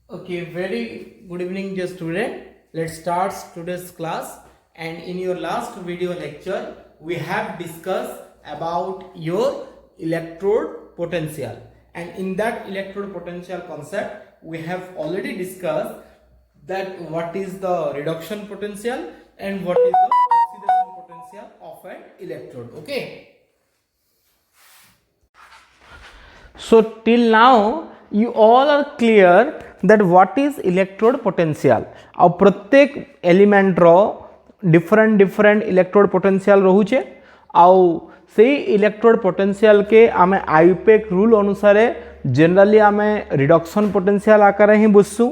Okay, very good evening, dear student. Let's start today's class. And in your last video lecture, we have discussed about your electrode potential. And in that electrode potential concept, we have already discussed that what is the reduction potential and what is the oxidation potential of an electrode. Okay. So till now you all are clear that what is electrode potential. और प्रत्येक element रो different electrode potential रोचे आउ से electrode potential के आमे IUPAC rule अनुसार generally आमे रिडक्शन पोटेंशियल आकार ही बुझसु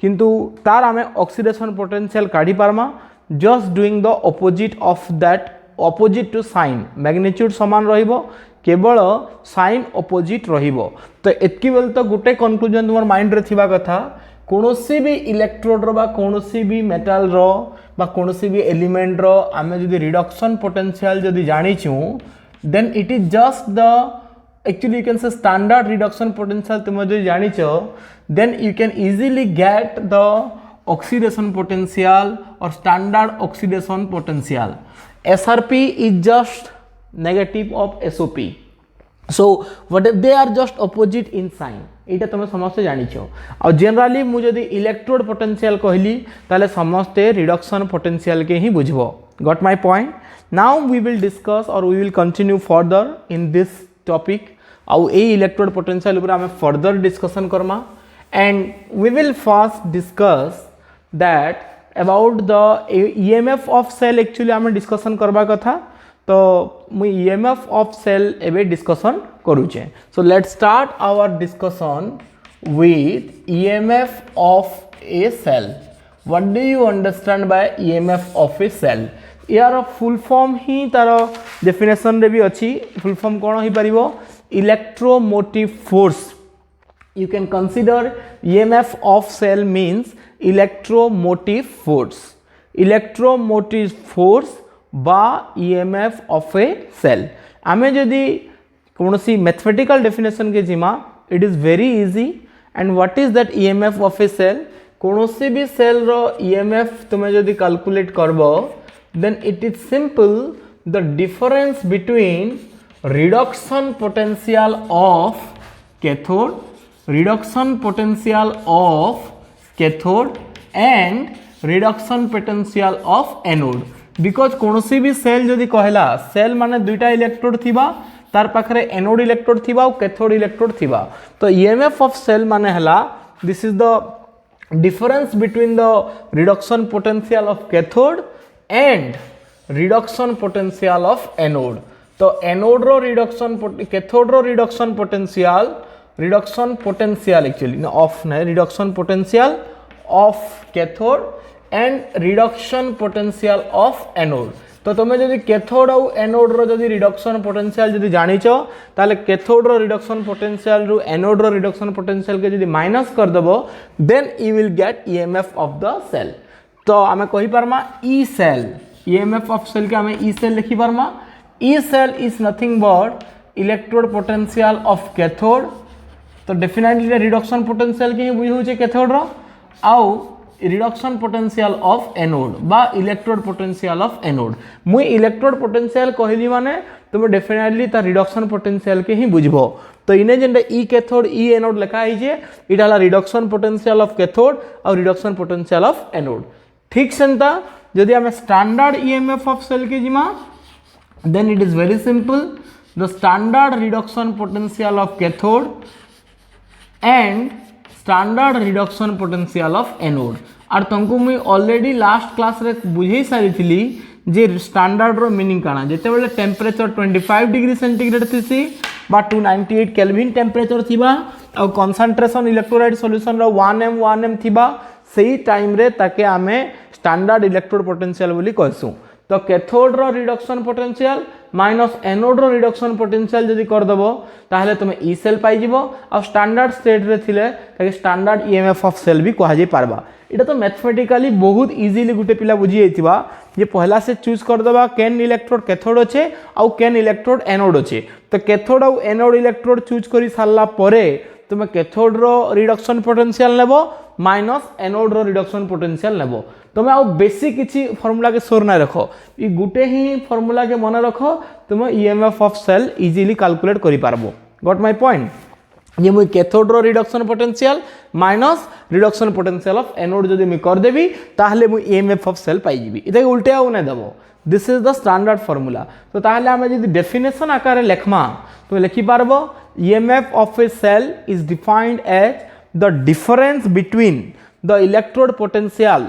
किंतु तार आमे ऑक्सीडेशन पोटेंशियल काढ़ी पारमा just doing the opposite of that opposite to sign magnitude समान रहिबो केवल साइन ऑपोजिट रहिबो तो एतकी बेल तो गोटे कंक्लूजन तुम माइंड रे थिबा कथा कोनोसी भी इलेक्ट्रोड रो बा कोनोसी भी मेटल रो बा कोनोसी भी एलिमेंट रो आमे जदी रिडक्शन पोटेंशियल जदी जानिचु then it is just the actually you can say standard reduction potential तुम जदी जानिचो then you can easily get the oxidation potential और standard oxidation potential SRP is just negative of SOP. So what if they are just opposite in sign एटा तुम समस्ते जानिछो और generally मु जदी electrode potential कहली ताले समस्ते रिडक्शन पोटेंशियल के ही बुझबो got my point now we will discuss और we will continue further in this topic और ए इलेक्ट्रोड पोटेंशियल ऊपर हमें फर्दर डिस्कशन करमा and we will first discuss that about the EMF of cell actually आम डिस्कसन करबा कथा तो मुई EMF ऑफ सेल एबे डिस्कसन करूचे so let's start our discussion with EMF of a cell what do you understand by EMF of a cell यार full form ही तार डेफिनेशन रे भी अछि फुल फॉर्म कोन ही परिबो electromotive force you can consider EMF of cell means electromotive force बा EMF of a cell आमे जदि कोनोसी मैथमेटिकल डेफिनेशन के जिमा it is very easy and what is that EMF of a cell कोनोसी भी सेल रो EMF तुमे जदि कैलकुलेट करबो then it is simple the difference between reduction potential of cathode reduction potential of cathode and reduction potential of anode because कोनोसी भी cell जदि कहला cell माने दुईटा इलेक्ट्रोड थिबा तार पाखरे एनोड इलेक्ट्रोड थिबा और कैथोड इलेक्ट्रोड थिबा तो EMF ऑफ सेल माने हला this is the difference between the reduction potential of cathode and reduction potential of anode तो एनोड रो रिडक्शन कैथोड रो रिडक्शन पोटेंशियल एक्चुअली ऑफ ना reduction potential of cathode and reduction potential of anode तो तुम जदि cathode और anode रो जदि reduction potential जदि जानिचो ताले कैथोड रो रिडक्शन पोटेंशियल रु एनोड रो रिडक्शन पोटेंशियल के जदि माइनस कर देबो then you will get EMF of the cell तो आमे कहि परमा ई सेल EMF ऑफ सेल के आमे ई सेल लिखि परमा ई cell is nothing but electrode potential of cathode तो डेफिनेटली रिडक्शन पोटेंशियल के ही बुझे कैथोड रो आउ रिडक्शन पोटेंशियल ऑफ एनोड बा इलेक्ट्रोड पोटेंशियल ऑफ एनोड मुई इलेक्ट्रोड पोटेंशियल कहली माने तुम डेफिनेटली ता रिडक्शन पोटेंशियल के ही बुझबो तो इने जेंडे ई कैथोड ई एनोड लिखा है जे इटा ला रिडक्शन पोटेंशियल ऑफ कैथोड और रिडक्शन पोटेंशियल ऑफ एनोड ठीक सेंता जदि हमें स्टैंडर्ड EMF ऑफ सेल के जिमा then it is very simple the standard reduction potential of cathode and standard reduction potential of anode और तुमको मुई ऑलरेडी लास्ट क्लास रे बुझे सारी थी जे स्टैंडर्ड रो मीनिंग काना जेते बेले टेम्परेचर 25 डिग्री सेंटीग्रेड थीसी बा 298 केल्विन टेम्परेचर थिबा और कंसंट्रेशन इलेक्ट्रोलाइट सॉल्यूशन रो 1m थिबा सही टाइम रे ताके आमे स्टैंडर्ड इलेक्ट्रोड पोटेंशियल बोली कहसु तो कैथोड रो रिडक्शन पोटेंशियल माइनस एनोड रो रिडक्शन पोटेंशियल जदि कर दबो ताहले तुम ई सेल पाई जिवो और स्टैंडर्ड स्टेट रे थिले ताके स्टैंडर्ड EMF ऑफ सेल भी कहा जाय पारबा एटा तो मैथमेटिकली बहुत इजीली गुटे पिला बुझी जाइतिबा जे पहला से चूज कर दबा केन इलेक्ट्रोड कैथोड अच्छे आउ केन इलेक्ट्रोड एनोड अच्छे तो कैथोड आउ एनोड इलेक्ट्रोड चूज करी सारला परे तुम कैथोड रो रिडक्शन पोटेंशियल लेबो माइनस एनोड रो रिडक्शन पोटेंशियल नेबो तुम आ बेसिक किसी फॉर्मूला के सोर ना रखो ये गुटे ही फॉर्मूला के मन रखो तुम EMF of cell easily calculate करि पारबो गॉट माय पॉइंट ये मुई कैथोड रो reduction potential minus reduction potential of anode जदि मुई कर देबी ताहले मुई ईएमएफ ऑफ सेल पाई जीबी इते उल्टे आउ नै देबो this is the standard formula तो ताहले आमे जदि डेफिनेशन आकार लेखमा तो लिखि पारबो EMF of a cell is defined as the difference between the electrode potential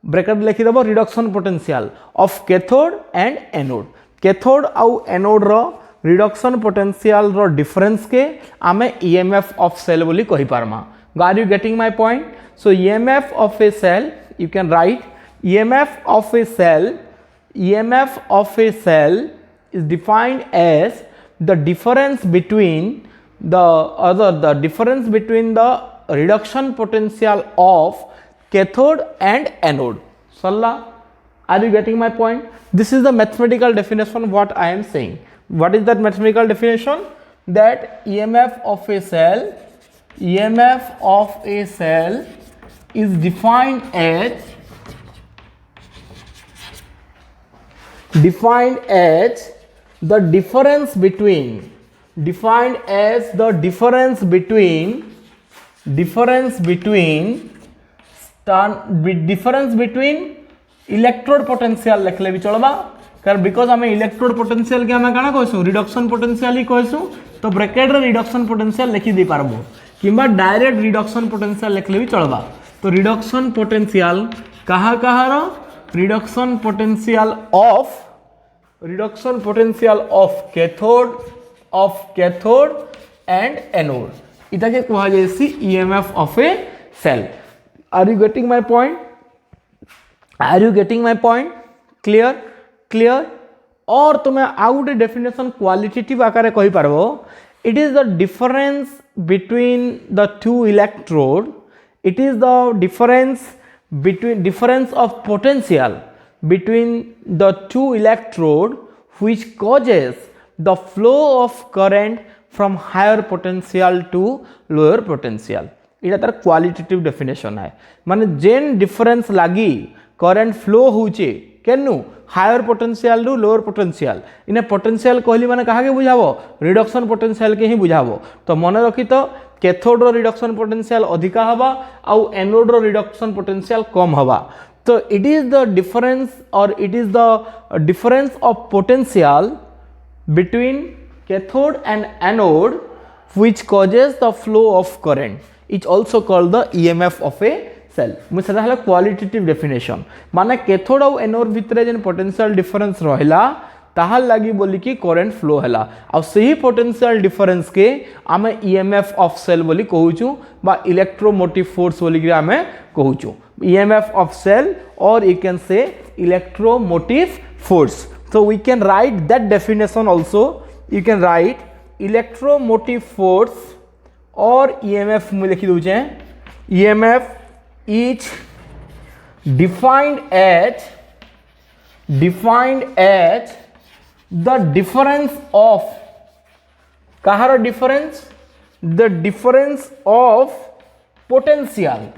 bracket लिखि देबो reduction potential of cathode and anode cathode आउ एनोड रो रिडक्शन पोटेंशियल रो डिफरेंस के आमे ईएमएफ ऑफ सेल बोली कहि पारमा are you getting my point so EMF of a cell you can write EMF of a cell is defined as the difference between the difference between the reduction potential of cathode and anode. Salla, are you getting my point? This is the mathematical definition what I am saying. What is that mathematical definition? That EMF of a cell is defined as the difference between electrode potential लिखले भी चलबा कारण because आम electrode potential के आम काना कहसु reduction potential ही कहसु तो bracket रे रिडक्शन पोटेंशियल लिखि दे पारबो किंबा डायरेक्ट रिडक्शन पोटेंशियल लिखले भी चलबा तो रिडक्शन पोटेंशियल कहा रो reduction potential of cathode and anode इटा के कहा जायसी EMF of a cell are you getting my point clear और तुम्हें आउ गोटे डेफिनेशन क्वालिटेटिव आकार कहि पारबो it is the difference between the two electrode it is the difference of potential between the two electrode which causes the flow of current from higher potential to lower potential इटा तार qualitative definition है माने जेन difference लागी current flow होचे केनु higher potential रु lower potential इने potential कहली माने कहा के बुझाबो रिडक्शन पोटेंशियल के ही बुझाबो तो मन रखी तो कैथोड रो रिडक्शन पोटेंशियल अधिका हवा आउ एनोड रो रिडक्शन पोटेंशियल कम हवा तो it is the difference of potential between cathode and anode which causes the flow of current is also called the EMF of a cell मुझे हला क्वालिटेटिव डेफिनेशन माने cathode और एनोड भितरे जेन potential difference रहला ताहा लागी बोली कि करंट फ्लो हला आ सही पोटेंशियल डिफरेंस के आमे EMF ऑफ सेल बोली कहूचू बा इलेक्ट्रोमोटिव फोर्स बोली कि आमे कहूचू EMF of cell or you can say electromotive force so we can write that definition also you can write electromotive force or EMF में लिखी दूचे EMF is defined as the difference of कहारो difference the difference of potential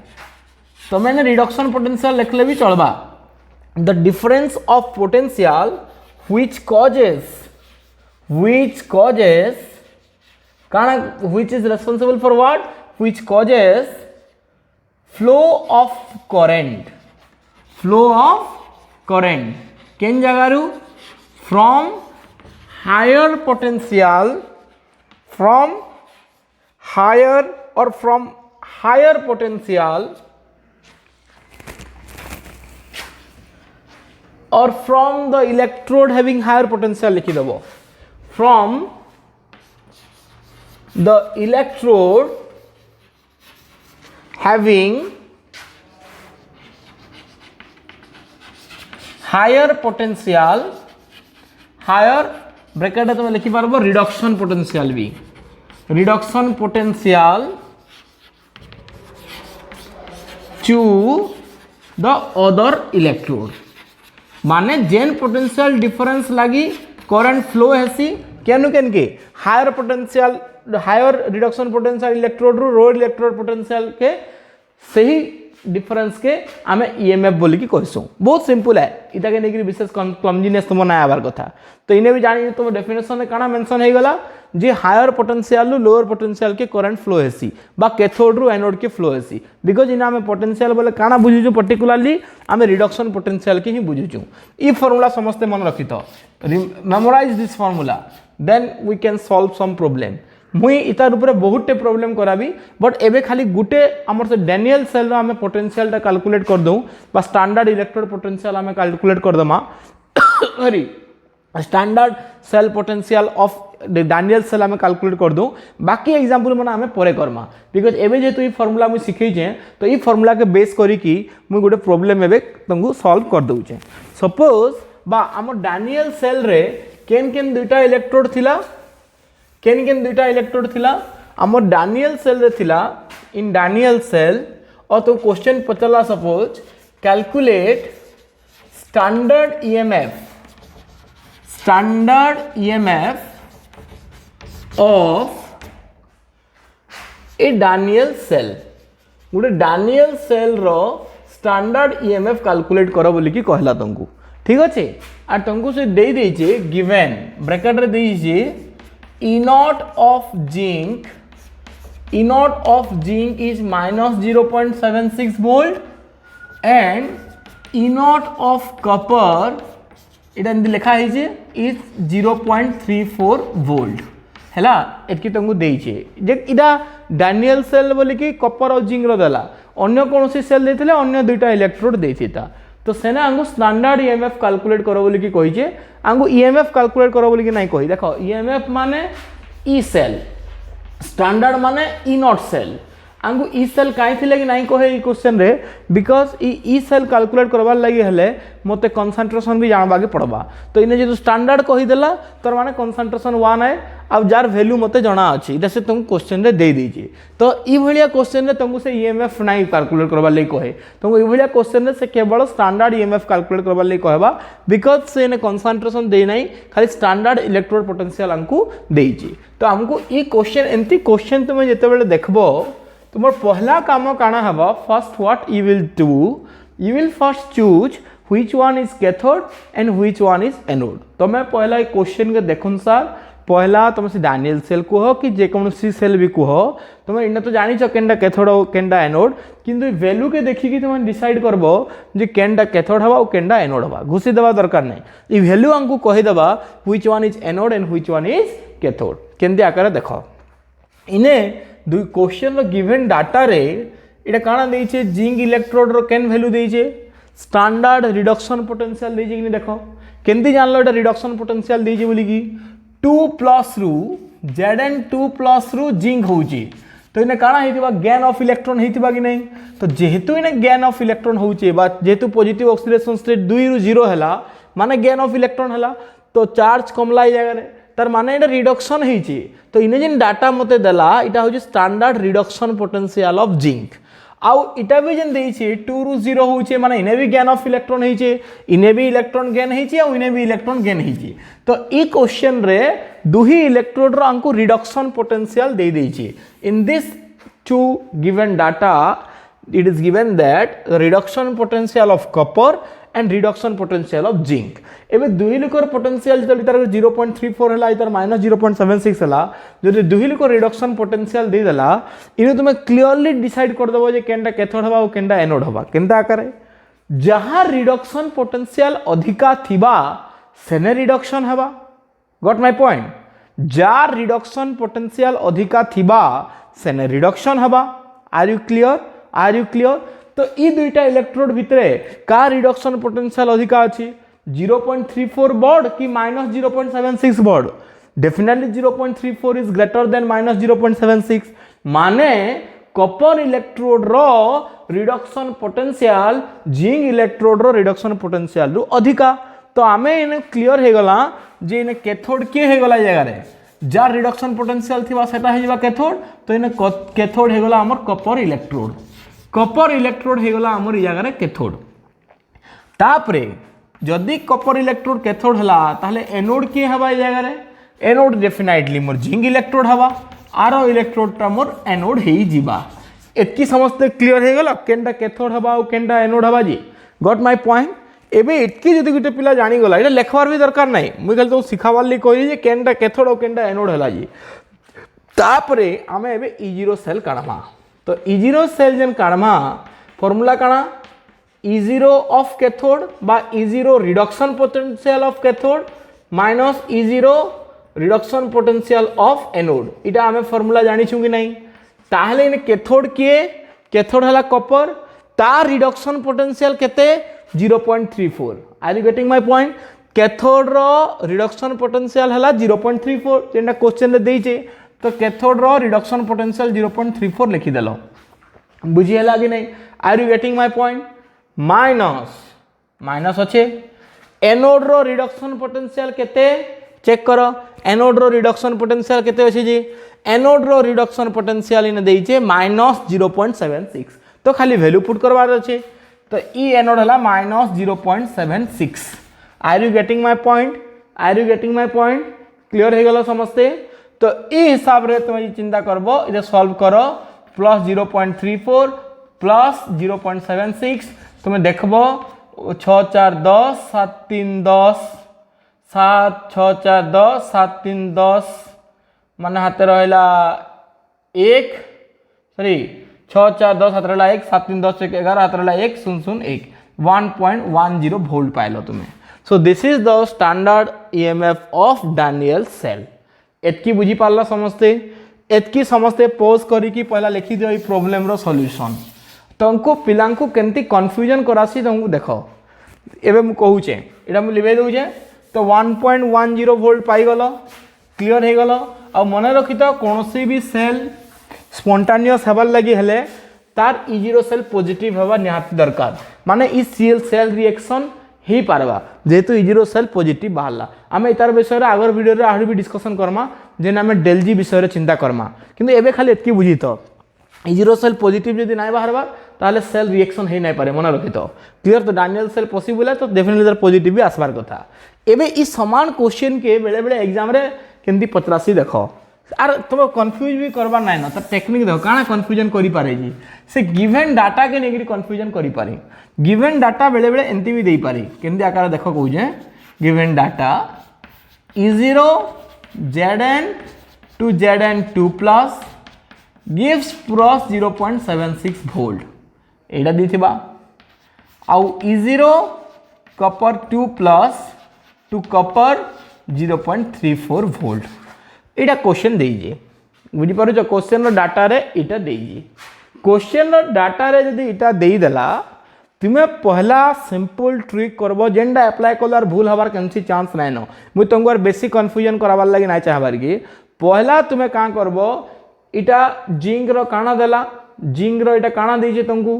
तो मैंने reduction potential लिखले भी चलबा the difference of potential which is responsible for what which causes flow of current cane जगारू from higher potential or from the electrode having higher potential लिखी देबो from the electrode having higher potential higher bracket तुम लिखी पारबो reduction potential भी reduction potential to the other electrode माने जेन potential difference लगी current flow हेसी केनु केन के हायर रिडक्शन पोटेंशियल इलेक्ट्रोड रु लो इलेक्ट्रोड पोटेंशियल के सही डिफरेंस के आम ईएमएफ बोल कि कहसूँ। बहुत सिंपल है, इटा के लेकिन विशेष क्लमजीनेस तुम ना आवार कथा। तो इन्हें भी जानी तुम डेफिनेशन में काना मेंशन हो गला जे हायर पोटेंशियल लोअर पोटेंशियल के करंट फ्लो हेसी बा कैथोड रु एनोड के फ्लो हेसी। बिकॉज इन आम पोटेंशियल बोले काना बुझुचु पर्टिकुलरली आम रिडक्शन पोटेंशियल के ही बुझुचु। ई फॉर्मूला समस्ते मन रखी तो memorise this formula then we can solve some problem. मुई इतार ऊपर बहुते प्रॉब्लम कराबी बट एबे खाली गुटे हमर से डैनियल सेल रो हमें पोटेंशियल टा कैलकुलेट कर दऊ बा स्टैंडर्ड इलेक्ट्रोड पोटेंशियल हमें कैलकुलेट कर दमा sorry standard cell potential of Daniell cell हमें कैलकुलेट कर दऊ। बाकी एग्जांपल माने हमें परे करमा बिकॉज एबे जेतु ई फार्मूला मु सिखै छे तो ई फार्मूला के बेस करी कि मु गुटे प्रॉब्लम एबे तुमको सॉल्व कर दऊ छे। सपोज बा हमर डैनियल सेल रे केन केन दुटा इलेक्ट्रोड थिला केन केन दुटा इलेक्ट्रोड थिला हमर डैनियल सेल रे थिला। इन डैनियल सेल और तो क्वेश्चन पचला suppose calculate standard EMF of a Daniell cell. गोटे डैनियल सेल रो स्टैंडर्ड ईएमएफ कैलकुलेट करो बोली कि कहला तुमको। ठीक अच्छे और तुमको से दे दीजिए गिवन ब्रैकेट रे दीजिए E naught of zinc is minus 0.76 volt and E naught of copper इटा लिखा है इज 0.34 वोल्ट है। एटकी तुमको देइछे जे इटा डैनियल सेल बोली कि कपर और जिंक रो देला अन्य कौन सी सेल देथिले अन्य दुईटा इलेक्ट्रोड देथिता। तो सेना आंगु स्टैंडर्ड ईएमएफ कैलकुलेट करो बोली कि कहिजे आंगु ईएमएफ कैलकुलेट करो बोली कि नहीं कहि। देखो ईएमएफ माने ई सेल स्टैंडर्ड माने ई नॉट सेल आंगु ई सेल काई थिले कि नहीं कहे ई क्वेश्चन रे बिकॉज ई सेल कैलकुलेट करबार लागि हेले मते कंसंट्रेशन भी जानबा के पड़बा। तो इने जे स्टैंडर्ड कहि देला तर माने कंसंट्रेशन 1 है अब जार वैल्यू मते जाना अछि इदा से तुम क्वेश्चन रे दे दीजिए। तो ई भलिया क्वेश्चन रे तुमको से ईएमएफ नहीं कैलकुलेट करबार लागि कहे तुमको ई भलिया क्वेश्चन रे से केवल स्टैंडर्ड ईएमएफ कैलकुलेट करबार लागि कहबा बिकॉज से ने कंसंट्रेशन दे नहीं खाली स्टैंडर्ड इलेक्ट्रोड पोटेंशियल हमको देइछि। तो हमको ई क्वेश्चन एंती क्वेश्चन तुम जेते बेले देखबो तुमर पहला काम काना हबा first what you will do you will first choose which one is cathode and which one is anode. तो मैं पहला एक क्वेश्चन के देखुन सर पहला तुम से डैनियल सेल कह कि जेकोसी सेल भी कह तुम इन तो जानी केनटा कैथोड और केनटा एनोड किंतु वैल्यू के देखिकी तुम डिसाइड करबो जे केनटा कैथोड हवा और केनटा एनोड हवा घुसी देवा दरकार नहीं ई वैल्यू हमको कहि देबा which one is anode and which one is cathode केंदी आकार देखो इने दुई क्वेश्चन रो गिवन डाटा रे इटा काना देइछे जिंक इलेक्ट्रोड रो केन वैल्यू देइछे स्टैंडर्ड रिडक्शन पोटेंशियल देइछे कि देखो केंदी जानलो इटा रिडक्शन पोटेंशियल देइछे बोली कि 2+ रु Zn2+ रु जिंक होउची। तो इने काना हेतिबा गेन ऑफ इलेक्ट्रॉन हेतिबा कि नहीं। तो जेहेतु इने गेन ऑफ इलेक्ट्रॉन होउची बा जेहेतु पॉजिटिव ऑक्सीडेशन स्टेट 2 रु 0 हैला माने गेन ऑफ इलेक्ट्रॉन हैला तो चार्ज कमला ई जगह रे तार माने इटा रिडक्शन हेची। तो इने जेन डाटा मते देला इटा होची standard reduction potential of zinc आउ इटा भी जेन देइछे 2 रु 0 होउचे माने इने भी गेन ऑफ इलेक्ट्रॉन हेचे इने भी इलेक्ट्रॉन गेन हेचे आ इने भी इलेक्ट्रॉन गेन हेचे। तो ई क्वेश्चन रे दुही इलेक्ट्रोड रो हमको रिडक्शन पोटेंशियल दे देइछे। In this two given data it is given that the reduction potential of copper and reduction potential of zinc एबे दुही लिकर पोटेंशियल जब इतार 0.34 हला इतार -0.76 हला जदि दुही लिकर रिडक्शन पोटेंशियल दे देला इने तुमे क्लियरली डिसाइड कर देबो जे केनटा कैथोड हवा और केनटा एनोड हवा केनटा आकारे जहां रिडक्शन पोटेंशियल अधिका थिबा सेने रिडक्शन हवा। Got my point jar reduction potential अधिका थिबा सेने रिडक्शन हवा। आर यू क्लियर तो ई दुईटा इलेक्ट्रोड भितरे का रिडक्शन पोटेंशियल अधिका अछि 0.34 वोल्ट कि -0.76 volt definitely 0.34 is greater than -0.76 माने कॉपर इलेक्ट्रोड रो रिडक्शन पोटेंशियल जिंक इलेक्ट्रोड रो रिडक्शन पोटेंशियल रु अधिका। तो आमे इने क्लियर हे गला जे इने कैथोड के हे गला जगह रे जार रिडक्शन पोटेंशियल थिबा सेटा हे जबा कैथोड तो इने कैथोड हे गला हमर कॉपर इलेक्ट्रोड हे गला हमर ई जगह रे कैथोड। तापरे जदि कॉपर इलेक्ट्रोड कैथोड हला ताले एनोड के हवा ई जगह रे anode definitely more zinc electrode हवा आरो इलेक्ट्रोड टा मोर एनोड हे जिबा। एतकी समस्ते क्लीयर हो गला केनटा कैथोड हवा और केनटा एनोड हवा जी गॉट माय पॉइंट एबे एतकी जदि गोटे पिला जानी गला एटा लेखबार भी दरकार नाही मुई खाली तो सिखावार लिए कहली जे केनटा कैथोड और केनटा एनोड हला जी तापरे आमे एबे E0 सेल काढमा तो E0 सेल जेन काढमा फॉर्मूला काना E0 ऑफ कैथोड बा E0 reduction potential of cathode minus E0 reduction potential of anode इटा आमे फॉर्मूला जानी छु कि नहीं ताहले इन कैथोड किए कैथोड हला कॉपर तार रिडक्शन पोटेंशियल केते 0.34 are you getting my point cathode रो रिडक्शन पोटेंशियल हला 0.34 जेंटा क्वेश्चन रे देइचे तो कैथोड रो रिडक्शन पोटेंशियल 0.34 लिखि देलो बुझी हला कि नहीं are you getting my point minus अच्छे एनोड रो रिडक्शन पोटेंशियल केते चेक करो एनोड रो रिडक्शन पोटेंशियल केते अछि जी एनोड रो रिडक्शन पोटेंशियल इन देइचे -0.76 तो खाली वैल्यू पुट करवार अछि तो ई एनोड हला -0.76 are you getting my point clear हो गलो समझते तो ई हिसाब रे तुम चिंता करबो इधर सॉल्व करो प्लस 0.34 प्लस 0.76 तुम्हें देखबो 6 4 10 7 3 10 7 6 4 10 7 3 10 मान हाथ रहा 1 सॉरी 6 4 10 हाथ रहा 1 7 3 10 11 हाथ रहा 1 0 0 1 1.10 वोल्ट पाइल तुम्हें so this is the standard EMF of Daniell cell एतकी बुझी पारला समझते एतकी समझते पॉज करिकी पहला लिखि दियो ई प्रॉब्लम रो सॉल्यूशन तुमको पिलांको केमती कन्फ्यूजन करासी तुमको देखो एबे मु कहूचे एटा मु लिबे दउचे तो 1.10 वोल्ट पाई गलो क्लियर हो गलो आ मन रखि तो कोनोसी भी सेल स्पॉन्टेनियस हेबार लगी हेले तार E0 सेल पॉजिटिव हवा निहाती दरकार माने ई सेल रिएक्शन ही पारबा जेतु E0 सेल पॉजिटिव बाहरला आमे इतार विषय रे आगर वीडियो रे आहुरी भी डिस्कशन करमा जेन आमे डेलजी विषय रे चिंता करमा किंतु एबे खाली एतकी बुझी तो E0 सेल पॉजिटिव जदि नाइ बाहरबा ताले सेल रिएक्शन हे नाइ पारे मन रखि तो क्लियर तो डैनियल सेल पॉसिबल है तो डेफिनेटली तार पॉजिटिव भी आसबार कथा एबे ई समान क्वेश्चन के बेले बेले एग्जाम रे केंदी पचरासी देखो आर तुम कन्फ्यूज भी करबार नाइ न त टेक्निक देखो काना कन्फ्यूजन करि पारे जी से गिवन डाटा के नेगरी कन्फ्यूजन करि पारे गिवन डाटा बेले बेले एंती भी देई पारे केंदी आकार देखो कहू जे given data E0 Zn to Zn2 plus gives plus 0.76 volt एटा दिथिबा आउ E0 copper 2 plus to copper 0.34 volt Etah question देइजे बुझी पारो जो क्वेश्चन रो डाटा रे एटा देइजे क्वेश्चन रो डाटा रे जदी एटा देई देला तुमे पहला सिंपल ट्रिक करबो जेंडा अप्लाई करलार भूल हबार केनसी चांस नै न मु तुमको बेसी कंफ्यूजन कराबार लागि नै चाहबार की पहला तुमे का करबो इटा जिंक रो काना देला जिंक रो इटा काना देइजे तुमको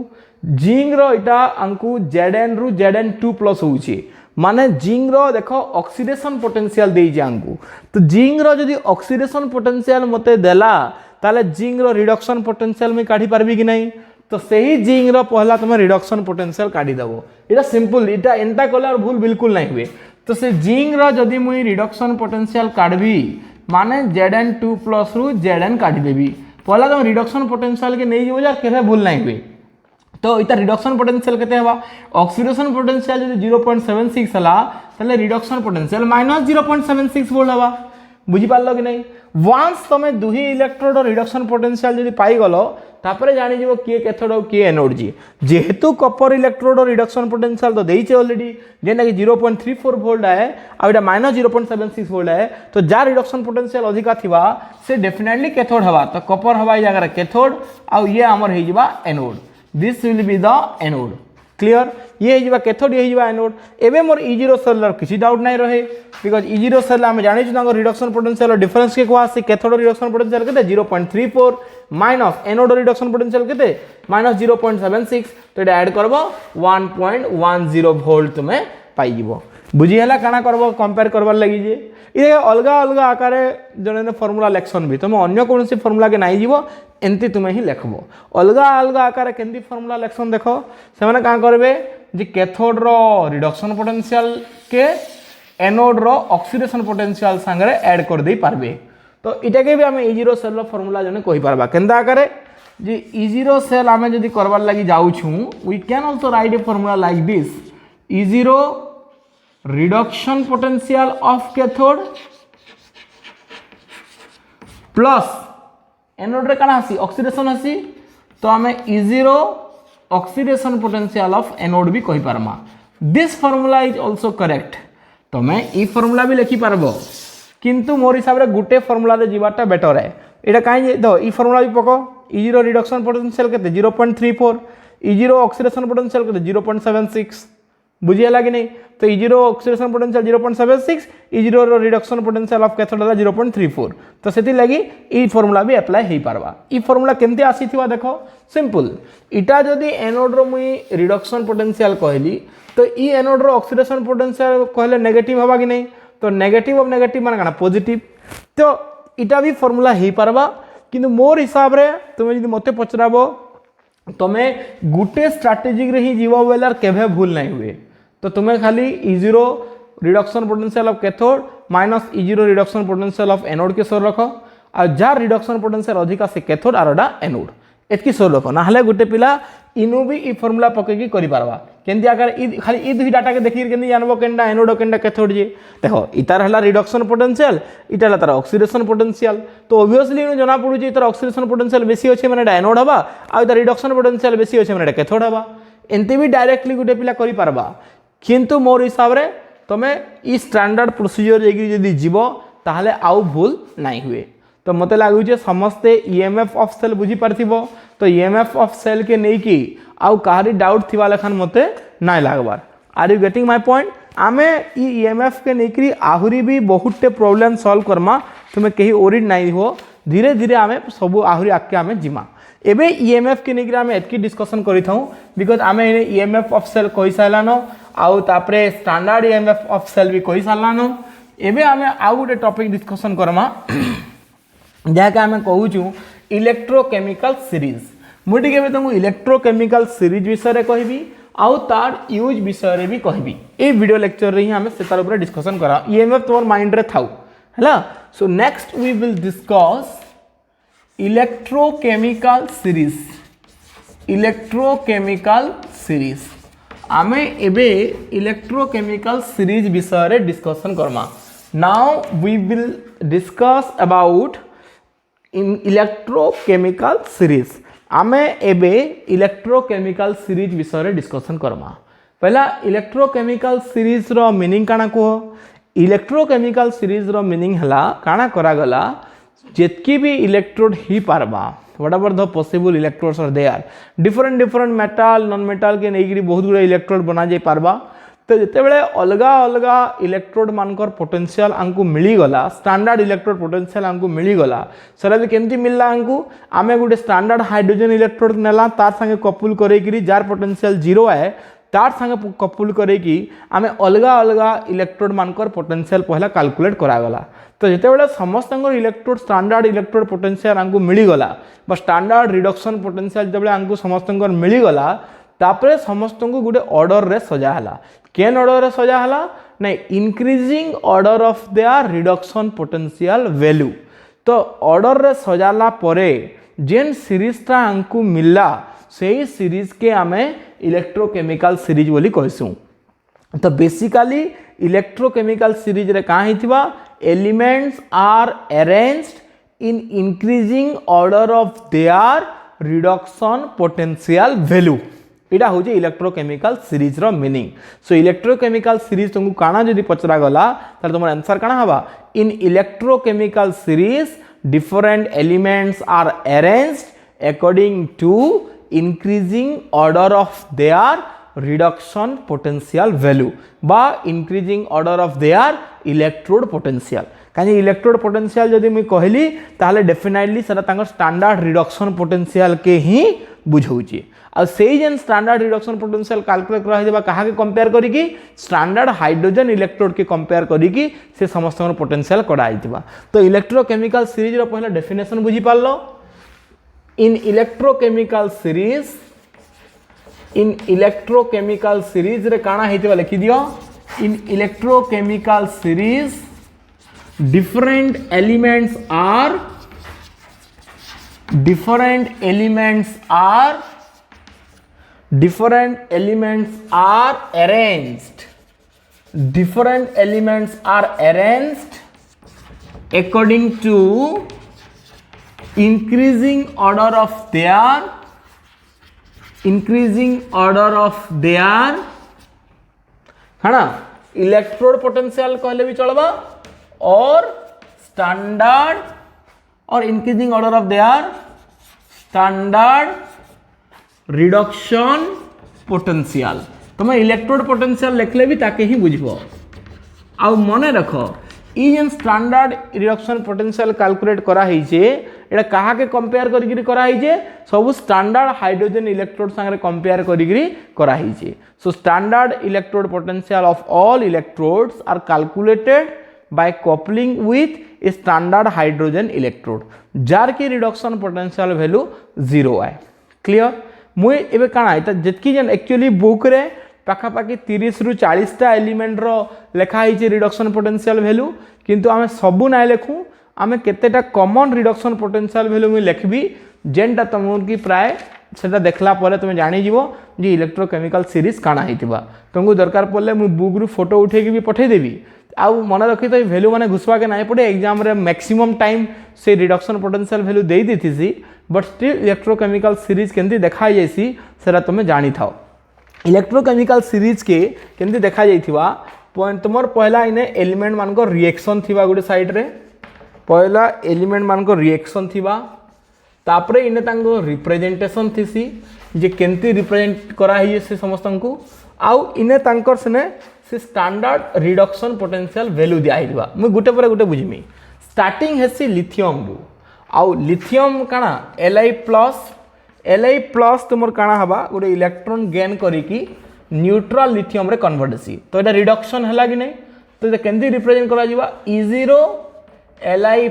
जिंक रो इटा अंकु Zn रु Zn2 प्लस होउची माने जिंक रो देखो ऑक्सीडेशन पोटेंशियल देइजे अंकु तो जिंक रो जदी ऑक्सीडेशन पोटेंशियल मते देला ताले जिंक रो रिडक्शन पोटेंशियल में काढी पारबी कि नहीं तो सही जिंक रो पहला तुम रिडक्शन पोटेंशियल काढी दबो इटा सिंपल इटा एंता कलर भूल बिल्कुल नहीं हुए तो से जिंक रो जदी मुई रिडक्शन पोटेंशियल काढबी माने Zn2 प्लस रु Zn काढी देबी पहला तुम रिडक्शन पोटेंशियल के नहीं जो केरे भूल नहीं हुए तो इता रिडक्शन पोटेंशियल केते हवा ऑक्सीडेशन पोटेंशियल जदी 0.76 हला तले रिडक्शन पोटेंशियल -0.76 वोल्ट हवा बुझी पारलो कि नहीं वंस तमे दुही इलेक्ट्रोड और रिडक्शन पोटेंशियल जदी पाई गलो तापरे जानि जीवो के कैथोड और के एनोड जी जेहेतु कॉपर इलेक्ट्रोड और रिडक्शन पोटेंशियल तो देइचे ऑलरेडी जेना कि 0.34 वोल्ट है आ एटा -0.76 वोल्ट है तो जा रिडक्शन पोटेंशियल अधिका थिबा से डेफिनेटली कैथोड हवा तो कॉपर हवा ई जगह कैथोड आ ये हमर हे जिबा anode this will be the anode clear ये हिजबा कैथोड ये हिजबा एनोड एबे मोर E0 सेल किसी डाउट नहीं रहे बिकॉज E0 सेल आम जानी छु रिडक्शन पोटेंशियल डिफरेंस के कुआ से कैथोड रिडक्शन पोटेंशियल केते 0.34 माइनस एनोड रिडक्शन पोटेंशियल केते -0.76 तो एटा ऐड करबो 1.10 वोल्ट तुम्हें पाई जीवो बुझी हला काना करबो कंपेयर करबार लागि जे ये अलगा अलगा आकारे जने फार्मूला लेक्शन भी तुम अन्य कौन सी फार्मूला के नहीं जीवो एंती तुम्हें ही लिखबो अलगा अलगा आकारे केंती फार्मूला लेक्शन देखो से माने का करबे जे कैथोड रो रिडक्शन पोटेंशियल के एनोड रो ऑक्सीडेशन पोटेंशियल संगे ऐड कर दे पारबे तो इटा के भी हम E0 सेल रो फार्मूला जने कहि पारबा केंदा आकारे जे E0 सेल आम जदि करवार लगी जाऊँ we can also write a formula like this E0 reduction potential of cathode plus anode रे काना आसी ऑक्सीडेशन आसी तो आम E0 oxidation potential of anode भी कहि पारमा this formula is also correct तुम्हें ई फॉर्मूला भी लिखि पारबो किंतु मोर हिसाब रे गुटे फॉर्मूला रे जीवाटा बेटर है एटा काई दो ई फॉर्मूला भी पको E0 रिडक्शन पोटेंशियल केते 0.34 E0 ऑक्सीडेशन पोटेंशियल केते 0.76 बुझियला कि नहीं तो E0 ऑक्सीडेशन पोटेंशियल 0.76 E0 रो रिडक्शन पोटेंशियल ऑफ कैथोड है 0.34 तो सेति लागि ई फॉर्मूला भी अप्लाई हेई पारबा ई फॉर्मूला केमते आसीथिबा देखो सिंपल इटा जदी एनोड रो मुई रिडक्शन पोटेंशियल कहली तो ई एनोड रो ऑक्सीडेशन पोटेंशियल कहले नेगेटिव हबा कि नहीं तो नेगेटिव ऑफ नेगेटिव माने काना पॉजिटिव तो इटा भी फॉर्मूला हेई पारबा किंतु मोर हिसाब रे तुमे जदी मते पचराबो तमे गुटे स्ट्रैटेजी रे ही जीवो बेलार केभे भूल नहीं हुए तो तुम्हें खाली E0 reduction potential of cathode minus E0 reduction potential of anode के सोर रख और जार रिडक्शन पोटेंशियल अधिका से कैथोड आरोडा एनोड एतकी सोर रख ना हले गुटे पिला इनु भी ई फॉर्मूला पकेकी करि पारबा केंति आकार खाली ई दुई डाटा के देखि केंति जानबो केंडा एनोड केंडा कैथोड जे देखो इतार हला रिडक्शन पोटेंशियल इटा हला तार ऑक्सीडेशन पोटेंशियल तो ऑब्वियसली इनु जना पडु जे इतार ऑक्सीडेशन पोटेंशियल बेसी अछि माने एटा एनोड हबा आ इतार रिडक्शन पोटेंशियल बेसी अछि माने एटा कैथोड हबा एंते भी डायरेक्टली गुटे पिला करि पारबा किंतु मोर हिसाब रे तमे ई स्टैंडर्ड प्रोसीजर जेकी जदी जीवो ताहले आउ भूल नहीं हुए तो मते लागु जे समस्ते ईएमएफ ऑफ सेल बुझी पारथिबो तो ईएमएफ ऑफ सेल के नै की आउ काहरी डाउट थिबा लेखन मते नाय लागबार are you getting my point आमे ई ईएमएफ के नै करी आहुरी भी बहुतटे प्रॉब्लम सॉल्व करमा तुमे केही ओरिड नाही हो धीरे धीरे आमे सब आहुरी आके आमे जिमा एबे ईएमएफ के नै आमे एतकी डिस्कशन करि थाउ बिकॉज़ आमे ईएमएफ ऑफ सेल कहि सालानो आउ तापरे स्टैंडर्ड ईएमएफ ऑफ सेल भी कहि सालानो एबे आमे आउ गोटे टॉपिक डिस्कशन करमा जहाँ के आमे कहूछु इलेक्ट्रोकेमिकल सीरीज मुझे केबे तुमको इलेक्ट्रोकेमिकल सीरीज विषय रे कहबी आउ तार यूज विषय रे भी कहबी ए वीडियो लेक्चर रे ही हमें से तार ऊपर डिस्कशन करा ईएमएफ तोर माइंड रे थाउ हला so next we will discuss electrochemical series आमे एबे इलेक्ट्रोकेमिकल सीरीज विषय रे डिस्कशन करमा now we will discuss about in electrochemical series आमे एबे इलेक्ट्रोकेमिकल सीरीज विषय रे डिस्कशन करमा पहला इलेक्ट्रोकेमिकल सीरीज रो मीनिंग काना को इलेक्ट्रोकेमिकल सीरीज रो मीनिंग हला काना करा गला जेतकी भी इलेक्ट्रोड ही पारबा whatever the possible electrodes are there different metal non metal के नेगिरी बहुत गुडे इलेक्ट्रोड बना जाय पारबा तो जेते बेले अलगा अलगा इलेक्ट्रोड मानकर पोटेंशियल आंकु मिली गला स्टैंडर्ड इलेक्ट्रोड पोटेंशियल आंकु मिली गला सरा भी केमती मिलला आंकु आमे गुडे स्टैंडर्ड हाइड्रोजन इलेक्ट्रोड नेला तार संगे कपल करे कि जार पोटेंशियल 0 है तार संगे कपल करे कि आमे अलगा अलगा इलेक्ट्रोड मानकर पोटेंशियल पहला कैलकुलेट करा गला तो जेते बेले समस्त इलेक्ट्रोड स्टैंडर्ड इलेक्ट्रोड पोटेंशियल आंकु मिली गला बा स्टैंडर्ड रिडक्शन पोटेंशियल जब आंकु समस्त मिली गला तापरे समस्त को गुटे ऑर्डर रे सजा हला केन ऑर्डर रे सजा हला नहीं increasing order of their reduction potential value तो ऑर्डर रे सजाला परे जेन सीरीज ता आंकु मिलला सेही सीरीज के आमे इलेक्ट्रोकेमिकल सीरीज बोली कहसु तो बेसिकली इलेक्ट्रोकेमिकल सीरीज रे का हिथिबा elements are arranged in increasing order of their reduction potential value इटा हूँ इलेक्ट्रोकेमिकल सीरीज रो मीनिंग सो इलेक्ट्रोकेमिकल सीरीज तुमको काना जदि पचरा गला तार तुम आंसर काना हबा in electrochemical series different elements are arranged according to increasing order of their reduction potential value बा increasing order of their electrode potential कहीं इलेक्ट्रोड पोटेंशियल जदि मैं कहली ताहले डेफिनेटली सेटा तांकर स्टैंडर्ड रिडक्शन पोटेंशियल के ही बुझौची आ सेही जेन स्टैंडर्ड रिडक्शन पोटेंशियल कैलकुलेट करा हेबा कहा के कंपेयर करी कि स्टैंडर्ड हाइड्रोजन इलेक्ट्रोड के कंपेयर करी कि से समस्त पोटेंशियल करा आइतिबा तो इलेक्ट्रोकेमिकल सीरीज रो पहला डेफिनेशन बुझी पारलो इन इलेक्ट्रोकेमिकल सीरीज रे काना हेतिबा लिखि दियो in electrochemical series different elements are different elements are arranged according to increasing order of their है ना इलेक्ट्रोड पोटेंशियल कहले भी चलबा और स्टैंडर्ड और increasing order of their standard reduction potential तुम इलेक्ट्रोड पोटेंशियल लिखले भी ताके ही बुझबो आ मन रख ई जेन स्टैंडर्ड रिडक्शन पोटेंशियल कैलकुलेट करा हिचे एटा कहा के कंपेयर करिगिरी करा हिचे सब स्टैंडर्ड हाइड्रोजन इलेक्ट्रोड संगे कंपेयर करिगिरी करा हिचे so standard electrode potential of all electrodes are calculated by coupling with a standard hydrogen electrode जार की रिडक्शन पोटेंशियल वैल्यू 0 आए क्लियर मुई एबे काना एटा जेतकी जन एक्चुअली बुक रे पाखापाखि 30 रु 40 टा एलिमेंट रो लेखा हिचे रिडक्शन पोटेंशियल वैल्यू किंतु आमे सबु नाय लेखु आमे केतेटा कॉमन रिडक्शन पोटेंशियल वैल्यू मुई लेखबी जेनटा तुमको की प्राय सेटा देखला परे तुम जानि जीवो जे इलेक्ट्रोकेमिकल सीरीज काना हितिबा तुमको दरकार पड़ले मुई बुक रु फोटो उठे के भी पठे देबी आउ मन रखी तो वैल्यू माने घुसवा के नहीं पड़े एग्जाम रे मैक्सिमम टाइम से रिडक्शन पोटेंशियल वैल्यू दे दी थी बट स्टिल इलेक्ट्रोकेमिकल सीरीज केंती देखा जाइसी सेरा तुम जानी थाओ इलेक्ट्रोकेमिकल सीरीज के केंती देखा जाइथिबा तुमर पहला इने एलिमेंट मान को रिएक्शन थिबा गुटे साइड रे पहला एलिमेंट मान को रिएक्शन थिबा तापरे इने तांको रिप्रेजेंटेशन थिसी जे केंती रिप्रेजेंट करा हिए से समस्त को आउ इने तांकर सने से स्टैंडर्ड रिडक्शन पोटेंशियल वैल्यू दिया हिबा मु गुटे पर गुटे बुझिमी स्टार्टिंग हेसी लिथियम रु आउ लिथियम काना Li+ तुमर काना हबा गुटे इलेक्ट्रॉन गेन करी की न्यूट्रल लिथियम रे कन्वर्ट हेसी तो एटा रिडक्शन हला कि नै तो एटा केंती रिप्रेजेंट करा जिबा E0 Li+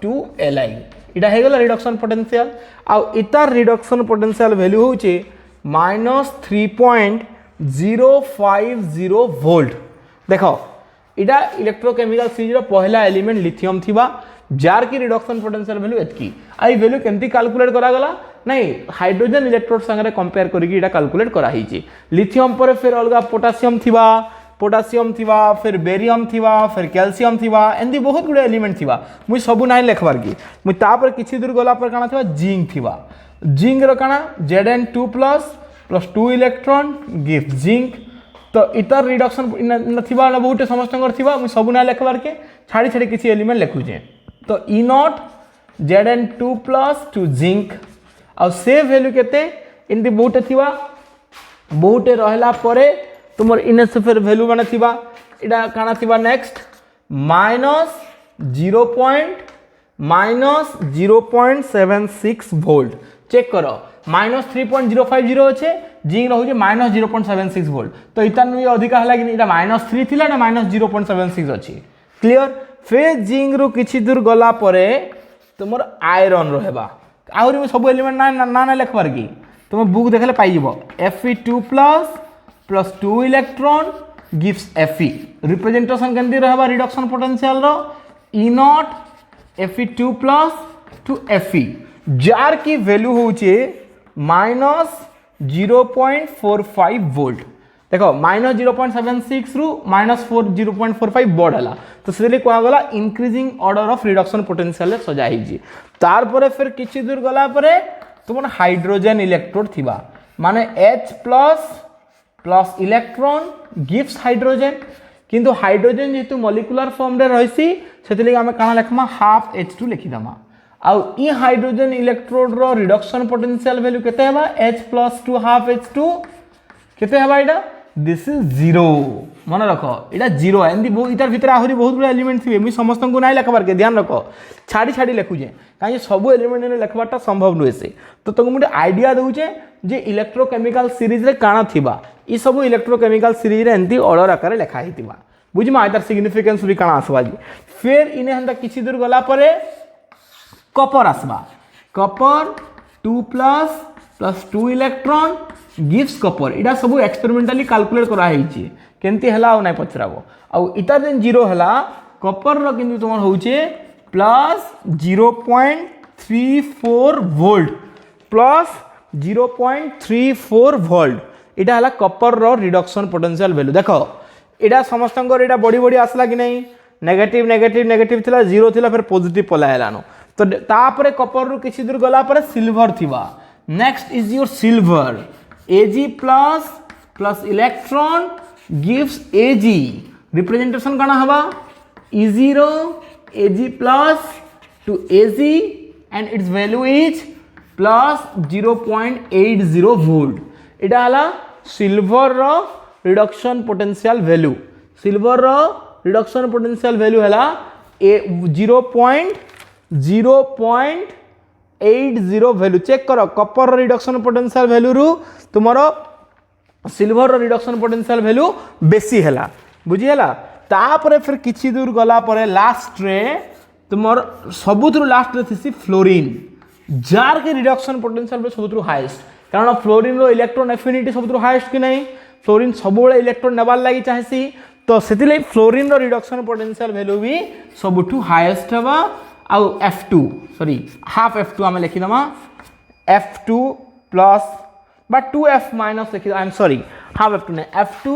to Li इटा हे गेला रिडक्शन पोटेंशियल आउ इतार रिडक्शन पोटेंशियल वैल्यू होचे -3.050 वोल्ट देखो इटा इलेक्ट्रोकेमिकल सीरीज रो पहला एलिमेंट लिथियम थिबा जार की reduction potential value एतकी I value केंती calculate करा गला नहीं हाइड्रोजन इलेक्ट्रोड संगे कंपेयर करिकी इटा कैलकुलेट करा हिची लिथियम पर फिर अलगा पोटेशियम थिबा फिर बेरियम थिबा फिर कैल्शियम थिबा एंदी बहुत गुडे एलिमेंट थिबा मुई सबु नाइ लेखबार की मुई तापर किछि दूर गला पर काना थिबा जिंक थिबा जिंक रो काना Zn2+ plus 2 electron gives zinc तो इतर रिडक्शन नथिबा न बहुत समस्त थिबा मुई सबु नाइ लेखबार के छाड़ी छाड़ी किछि एलिमेंट लेखुजे तो E0 Zn2+ टू जिंक आ से वैल्यू केते इनदी बहुत थिबा बहुत रहला परे तुमर इने से फिर वैल्यू माने थिबा इडा काना थिबा नेक्स्ट -0.76 वोल्ट चेक करो -3.050 अच्छे जिंक रहउजे -0.76 वोल्ट तो इतान भी अधिका हला कि इडा -3 थिला ना -0.76 अछि क्लियर फिर जिंक रु किछि दूर गला परे तुमर आयरन रहबा आहुरी में सब एलिमेंट ना लेखबार की तुम बुक देखले पाई जिवो Fe2+ plus 2 electron gives Fe representation केंती रहबा रिडक्शन पोटेंशियल रो E0 Fe2+ टू Fe जार की वैल्यू होचे -0.45 वोल्ट देखो -0.76 रु -0.45 बढ़ला तो से कहा गला increasing order of reduction potential सजा हिजी तार परे फिर किछि दूर गला परे तुमन हाइड्रोजन इलेक्ट्रोड थिबा माने H+ plus electron gives hydrogen किंतु हाइड्रोजन जेतु मॉलिक्यूलर फॉर्म रे रहिसी सेतले हम काना लेखमा हाफ H2 लिखि दमा आउ ई हाइड्रोजन इलेक्ट्रोड रो रिडक्शन पोटेंशियल वैल्यू केते हेबा H+ टू हाफ H2 केते हेबा इडा दिस इज 0 मन रखो इटा 0 है एंदी बहुत इतार भीतर आहुरी बहुत गुडा एलिमेंट थिबे मुई समस्त को नाइ लेखबार के ध्यान रखो छाड़ी छाड़ी लेखु जे काहे सब एलिमेंट ने लेखबाटा संभव नुहे से तो तुम मुझे आइडिया दउचे जे इलेक्ट्रोकेमिकल सीरीज रे काना थिबा ई सब इलेक्ट्रोकेमिकल सीरीज रे एंती ऑर्डर आकार लेखा हितिबा बुझमा इतार सिग्निफिकेंस भी काना आसबा जी फिर इने हंदा किछि दूर गला परे कॉपर आसबा copper 2+ plus 2 electron gives copper इडा सब एक्सपेरिमेंटली कैलकुलेट करा हिची केंती हला आ नै पचराबो आ इता दिन 0 हला कॉपर रो किंतु तुम होचे +0.0 0.34 वोल्ट प्लस 0.34 वोल्ट इटा हला कपर रो रिडक्शन पोटेंशियल वैल्यू देखो इटा समस्त इटा बढ़ी बढ़ी आसला कि नहीं नेगेटिव नेगेटिव नेगेटिव थिला जीरो थिला फिर पॉजिटिव पलायलानो तो तापरे कपर रु किछि दूर गला पर सिल्वर थिबा next is your silver Ag plus electron gives Ag representation काना हवा E0 Ag plus to Ag and its value is plus 0.80 volt इटा हला सिल्वर रो रिडक्शन पोटेंशियल वैल्यू सिल्वर रो रिडक्शन पोटेंशियल वैल्यू हला 0.80 वैल्यू चेक करो कपर रो reduction potential value रु तुमरो सिल्वर रो रिडक्शन पोटेंशियल वैल्यू बेसी हला बुझी हला तापरे फिर किछि दूर गला परे लास्ट रे तुमर सबुथरु लास्ट रे थिसी फ्लोरीन जार के रिडक्शन पोटेंशियल पे सबुथरु हाईएस्ट कारण फ्लोरीन रो इलेक्ट्रॉन एफिनिटी सबुथरु हाईएस्ट कि नहीं फ्लोरीन सबुळे इलेक्ट्रॉन नेबार लागि चाहेसी तो सेतिले फ्लोरीन रो रिडक्शन पोटेंशियल वैल्यू भी सबुठु हाईएस्ट हवा आ F2 सॉरी हाफ F2 हम लिखि दमा F2 प्लस बा 2F माइनस लिखि I am sorry half F2 ने F2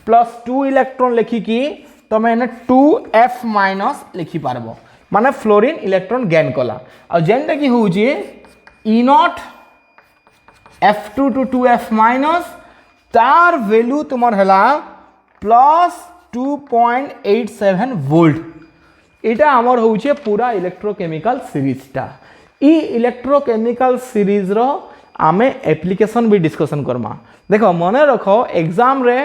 प्लस 2 इलेक्ट्रॉन लिखिकी तुम 2F माइनस लिखि पारबो माने फ्लोरीन इलेक्ट्रॉन गेन कला आ जेनटा कि होउची E0 F2 to 2F minus तार वैल्यू तुमर हला प्लस 2.87 वोल्ट इटा हमर होउचे पूरा इलेक्ट्रोकेमिकल सीरीज टा ई इलेक्ट्रोकेमिकल सीरीज रो आमे एप्लीकेशन भी डिस्कशन करमा देखो मने रखो एग्जाम रे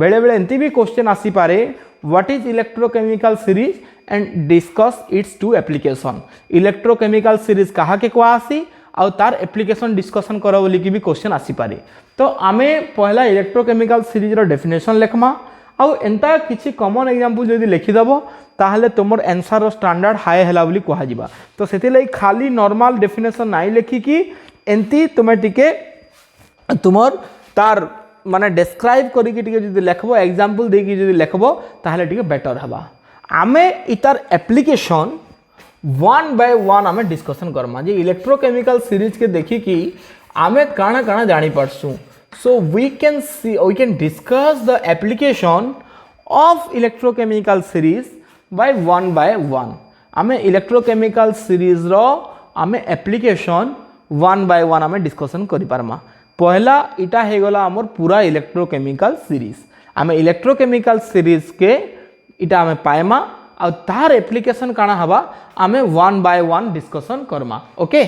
बेले बेले एंती भी क्वेश्चन आसी पारे what is electrochemical series and discuss its two application electrochemical series कहा के को आसी आ तार एप्लीकेशन डिस्कशन करो बोली की भी क्वेश्चन आसी पारे तो आमे पहला इलेक्ट्रोकेमिकल सीरीज रो डेफिनेशन लेखमा आ एंता किछि कॉमन एग्जांपल जदी लिखि दबो ताहले तुमर आंसर रो स्टैंडर्ड हाई हैला बोली कहा जिबा तो सेति लई खाली नॉर्मल डेफिनेशन नाइ लिखि की एंती तुमे टिके तुमर तार माने डिस्क्राइब करी कि टिके जदी लिखबो एग्जांपल दे कि जदी लिखबो ताहले टिके बेटर हबा आमे इतार एप्लीकेशन वन बाय वन आमे डिस्कशन करमा जे इलेक्ट्रोकेमिकल सीरीज के देखि कि आमे काना काना जानि पड़सु so we can discuss the application of electrochemical series by one आमे इलेक्ट्रोकेमिकल सीरीज रो आमे एप्लीकेशन वन बाय वन आमे डिस्कशन करि पारमा पहला इटा हे गला हमर पूरा इलेक्ट्रोकेमिकल सीरीज आमे इलेक्ट्रोकेमिकल सीरीज के इटा आमे पाएमा आ तार एप्लीकेशन काना हबा आमे वन बाय वन डिस्कशन करमा ओके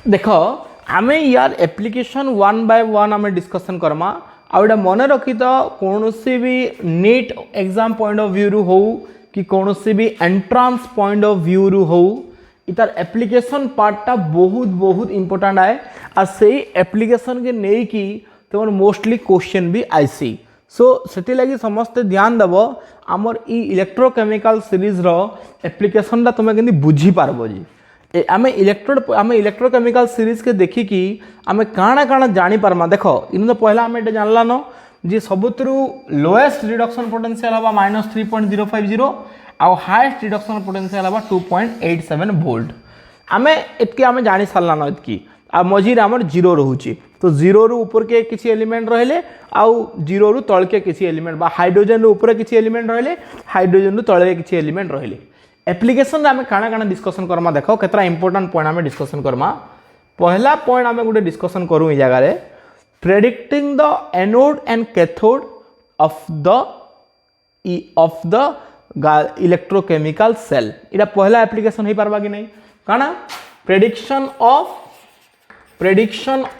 देखो आमे यार एप्लीकेशन वन बाय वन आमे डिस्कशन करमा आउडा मने रखी तो कोनोसी भी NEET exam point of view रु हो कि कोनोसी भी एंट्रेंस पॉइंट ऑफ व्यू रु हो इतार एप्लीकेशन पार्टटा बहुत बहुत इंपोर्टेंट है आ सेही एप्लीकेशन के नै कि तमर मोस्टली क्वेश्चन भी आइसी सो सेति लागि समस्त ध्यान दबो हमर ई इलेक्ट्रोकेमिकल सीरीज रो एप्लीकेशन ता तुमे केंदी बुझी पारबो जी आमे इलेक्ट्रोकेमिकल सीरीज के देखि कि आमे काना काना जानि पारमा देखो इन तो पहला आमे एटा जानला न जे सबुतरु लोएस्ट रिडक्शन पोटेंशियल हबा -3.050 आ हाईएस्ट रिडक्शन पोटेंशियल हबा 2.87 वोल्ट आमे एतके आमे जानि सारला न एतकी आ मझिर हमर जीरो रहउची तो जीरो रु ऊपर के किछि एलिमेंट रहले आ जीरो रु तळ के किछि एलिमेंट बा हाइड्रोजन रु ऊपर किछि एलिमेंट रहले हाइड्रोजन रु तळे किछि एलिमेंट रहले एप्लीकेशन आमे काना काना डिस्कशन करमा देखो केतरा इंपोर्टेंट पॉइंट आमे डिस्कशन करमा पहला पॉइंट आमे गुटे डिस्कशन करू ई जगह रे predicting the anode and cathode of the electrochemical cell इटा पहला एप्लीकेशन हे पारबा कि नहीं काना prediction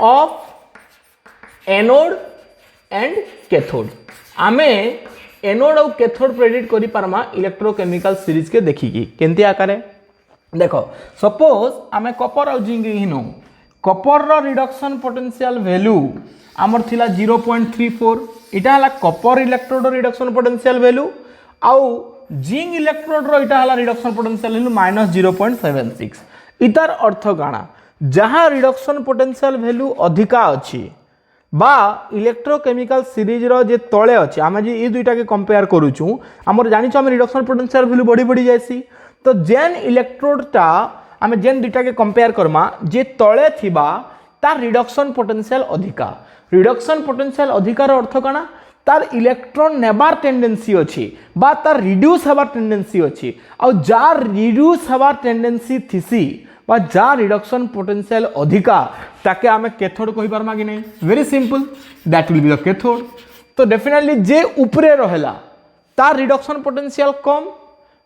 of anode and cathode आमे एनोड और कैथोड प्रेडिक्ट करि पारमा इलेक्ट्रोकेमिकल सीरीज के देखिकी केंती आकारे देखो सपोज आमे कॉपर और जिंक हिनो कॉपर रो रिडक्शन पोटेंशियल वैल्यू आमर थिला 0.34 इटा हला copper electrode reduction potential value आउ जिंक इलेक्ट्रोड रो इटा हला रिडक्शन पोटेंशियल वैल्यू -0.76 इतार अर्थ गाना जहां रिडक्शन पोटेंशियल वैल्यू अधिका अछि बा इलेक्ट्रोकेमिकल सीरीज रो जे तळे अछि आमे जे ई दुईटा के कंपेयर करूछु हमर जानि छ हम रिडक्शन पोटेंशियल वैल्यू बड़ी बड़ी जायसी तो जेन इलेक्ट्रोडटा आम जेन दुईटा के कंपेयर करमा जे तले थिबा तार रिडक्शन पोटेंशियल अधिका रिडक्शन पोटेंशियल अधिकार अर्थ कण तार इलेक्ट्रॉन नेबार टेंडेंसी अच्छी बा तार रिड्यूस हबार टेंडेंसी अच्छी आ जार रिड्यूस हबार टेंडेंसी थिसी बा जार रिडक्शन पोटेंशियल अधिका ताके आमे कैथोड कहि पारमा कि नहीं very simple that will be the cathode तो डेफिनेटली जे ऊपरे रहेला तार रिडक्शन पोटेंशियल कम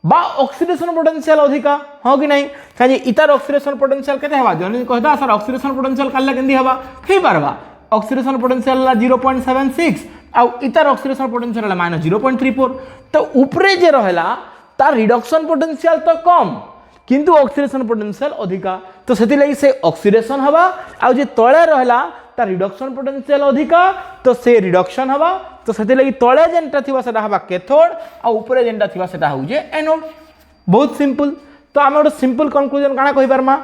बा ऑक्सीडेशन पोटेंशियल अधिका हाँ कि नहीं कहीं इतार ऑक्सीडेशन पोटेंशियल केते हवा जने कहता सर ऑक्सीडेशन पोटेंशियल काल्ला केंदी हवा हे पारबा ऑक्सीडेशन पोटेंशियल 0.76 आ इतार ऑक्सीडेशन पोटेंशियल -0.34 तो ऊपरे जे रहेला तार रिडक्शन पोटेंशियल तो कम किंतु ऑक्सीडेशन पोटेंशियल अधिका तो सेति लगी से ऑक्सीडेशन हवा आ जे तळे रहला तार रिडक्शन पोटेंशियल अधिका तो से रिडक्शन हवा तो सेति लगी तळे जेनटा थिबा सेटा हवा कैथोड आ ऊपरे जेनटा थिबा सेटा होजे एनोड बहुत सिंपल तो आमे ଗୋଟେ सिंपल कंक्लूजन काना कहि परमा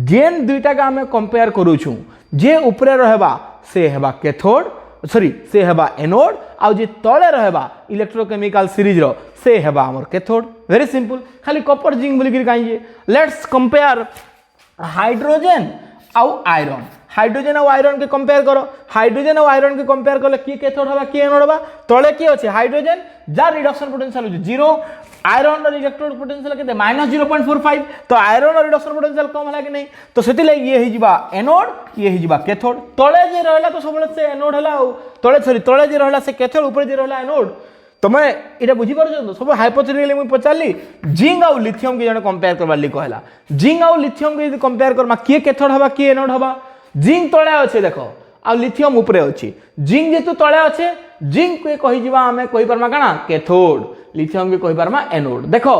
जेन दुईटा के आमे कंपेयर करूछु जे ऊपरे रहबा से हेबा कैथोड सॉरी से हेबा एनोड आ जे तळे रहबा इलेक्ट्रोकेमिकल सीरीज रो से हेबा हमर कैथोड वेरी सिंपल खाली कॉपर जिंक बोली कहीं लेट्स कंपेयर हाइड्रोजन आउ आयरन हाइड्रोजन और आयरन के कंपेयर करो हाइड्रोजन और आयरन के कंपेयर कले किए कैथोड हवा किए एनोड हवा तळे किए अछि हाइड्रोजन जार रिडक्शन पोटेंशियल हो 0 आयरन रो इलेक्ट्रोड पोटेंशियल केते -0.45 तो आयरन रो रिडक्शन पोटेंशियल कम होला कि नहीं तो सेति ले ये हि जिबा एनोड ये हि जिबा कैथोड तळे जे रहला तो सबले से एनोड हला तळे सॉरी तळे जे रहला से कैथोड ऊपर जे रहला एनोड तुम ये बुझी पार सब हाइपोथेटिकली मुझे पचारि जिंक आउ लिथियम के जने कंपेयर करबार ली कहला जिंक आउ लिथियम के कंपेयर करमा किए कैथोड हवा किए एनोड हवा जिंक तळे अच्छे देख आ लिथियम ऊपरे अच्छी जिंक जेतु तळे अच्छे जिंक के कहि जिबा हमें कहि परमा काना कैथोड लिथियम के कहि परमा एनोड देखो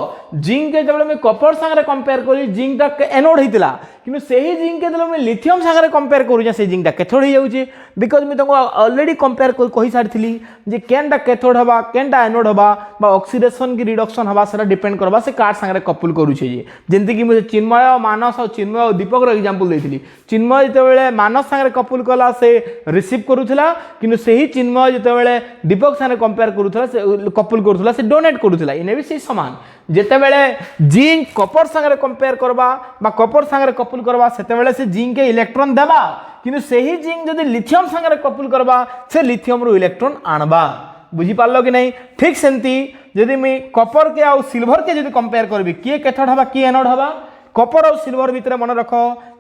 जिंक के जब मैं कॉपर संगे कंपेयर करी जिंक टा एनोड हितला किंतु सेही जिंक के जब मैं लिथियम संगे कंपेयर करू से जिंक टा कैथोड हो जाउची बिकॉज मैं तुमको ऑलरेडी कंपेयर कहि सारथिली जे केनटा कैथोड हवा केनटा एनोड हवा बा ऑक्सीडेशन की रिडक्शन हवा सेटा डिपेंड करबा से कार संगे कपल करूछे जे जेंति कि मुझे चिन्मय मानस और चिन्मय और दीपक रो एग्जांपल देथिली चिन्मय जेतेबेले मानस संगे कपल कला से रिसीव करूथला किंतु सेही चिन्मय जेतेबेले दीपक संगे कंपेयर करूथला से कपल करूथला से डोनेट करूथला इने भी से समान जेतेबेले जिंक कॉपर संगे कंपेयर करबा बा कॉपर संगे कपल करबा सेतेबेले से जिंक के इलेक्ट्रॉन देबा किंतु सेही जिंक जदि लिथियम संगे कपल करबा से लिथियम रो इलेक्ट्रॉन आनबा बुझी पारलो कि नहीं ठीक सेंती जदि मैं कॉपर के आ सिल्वर के जदि कंपेयर करबी किए कैथोड हवा किए एनोड हवा कॉपर और सिल्वर भितर मन रख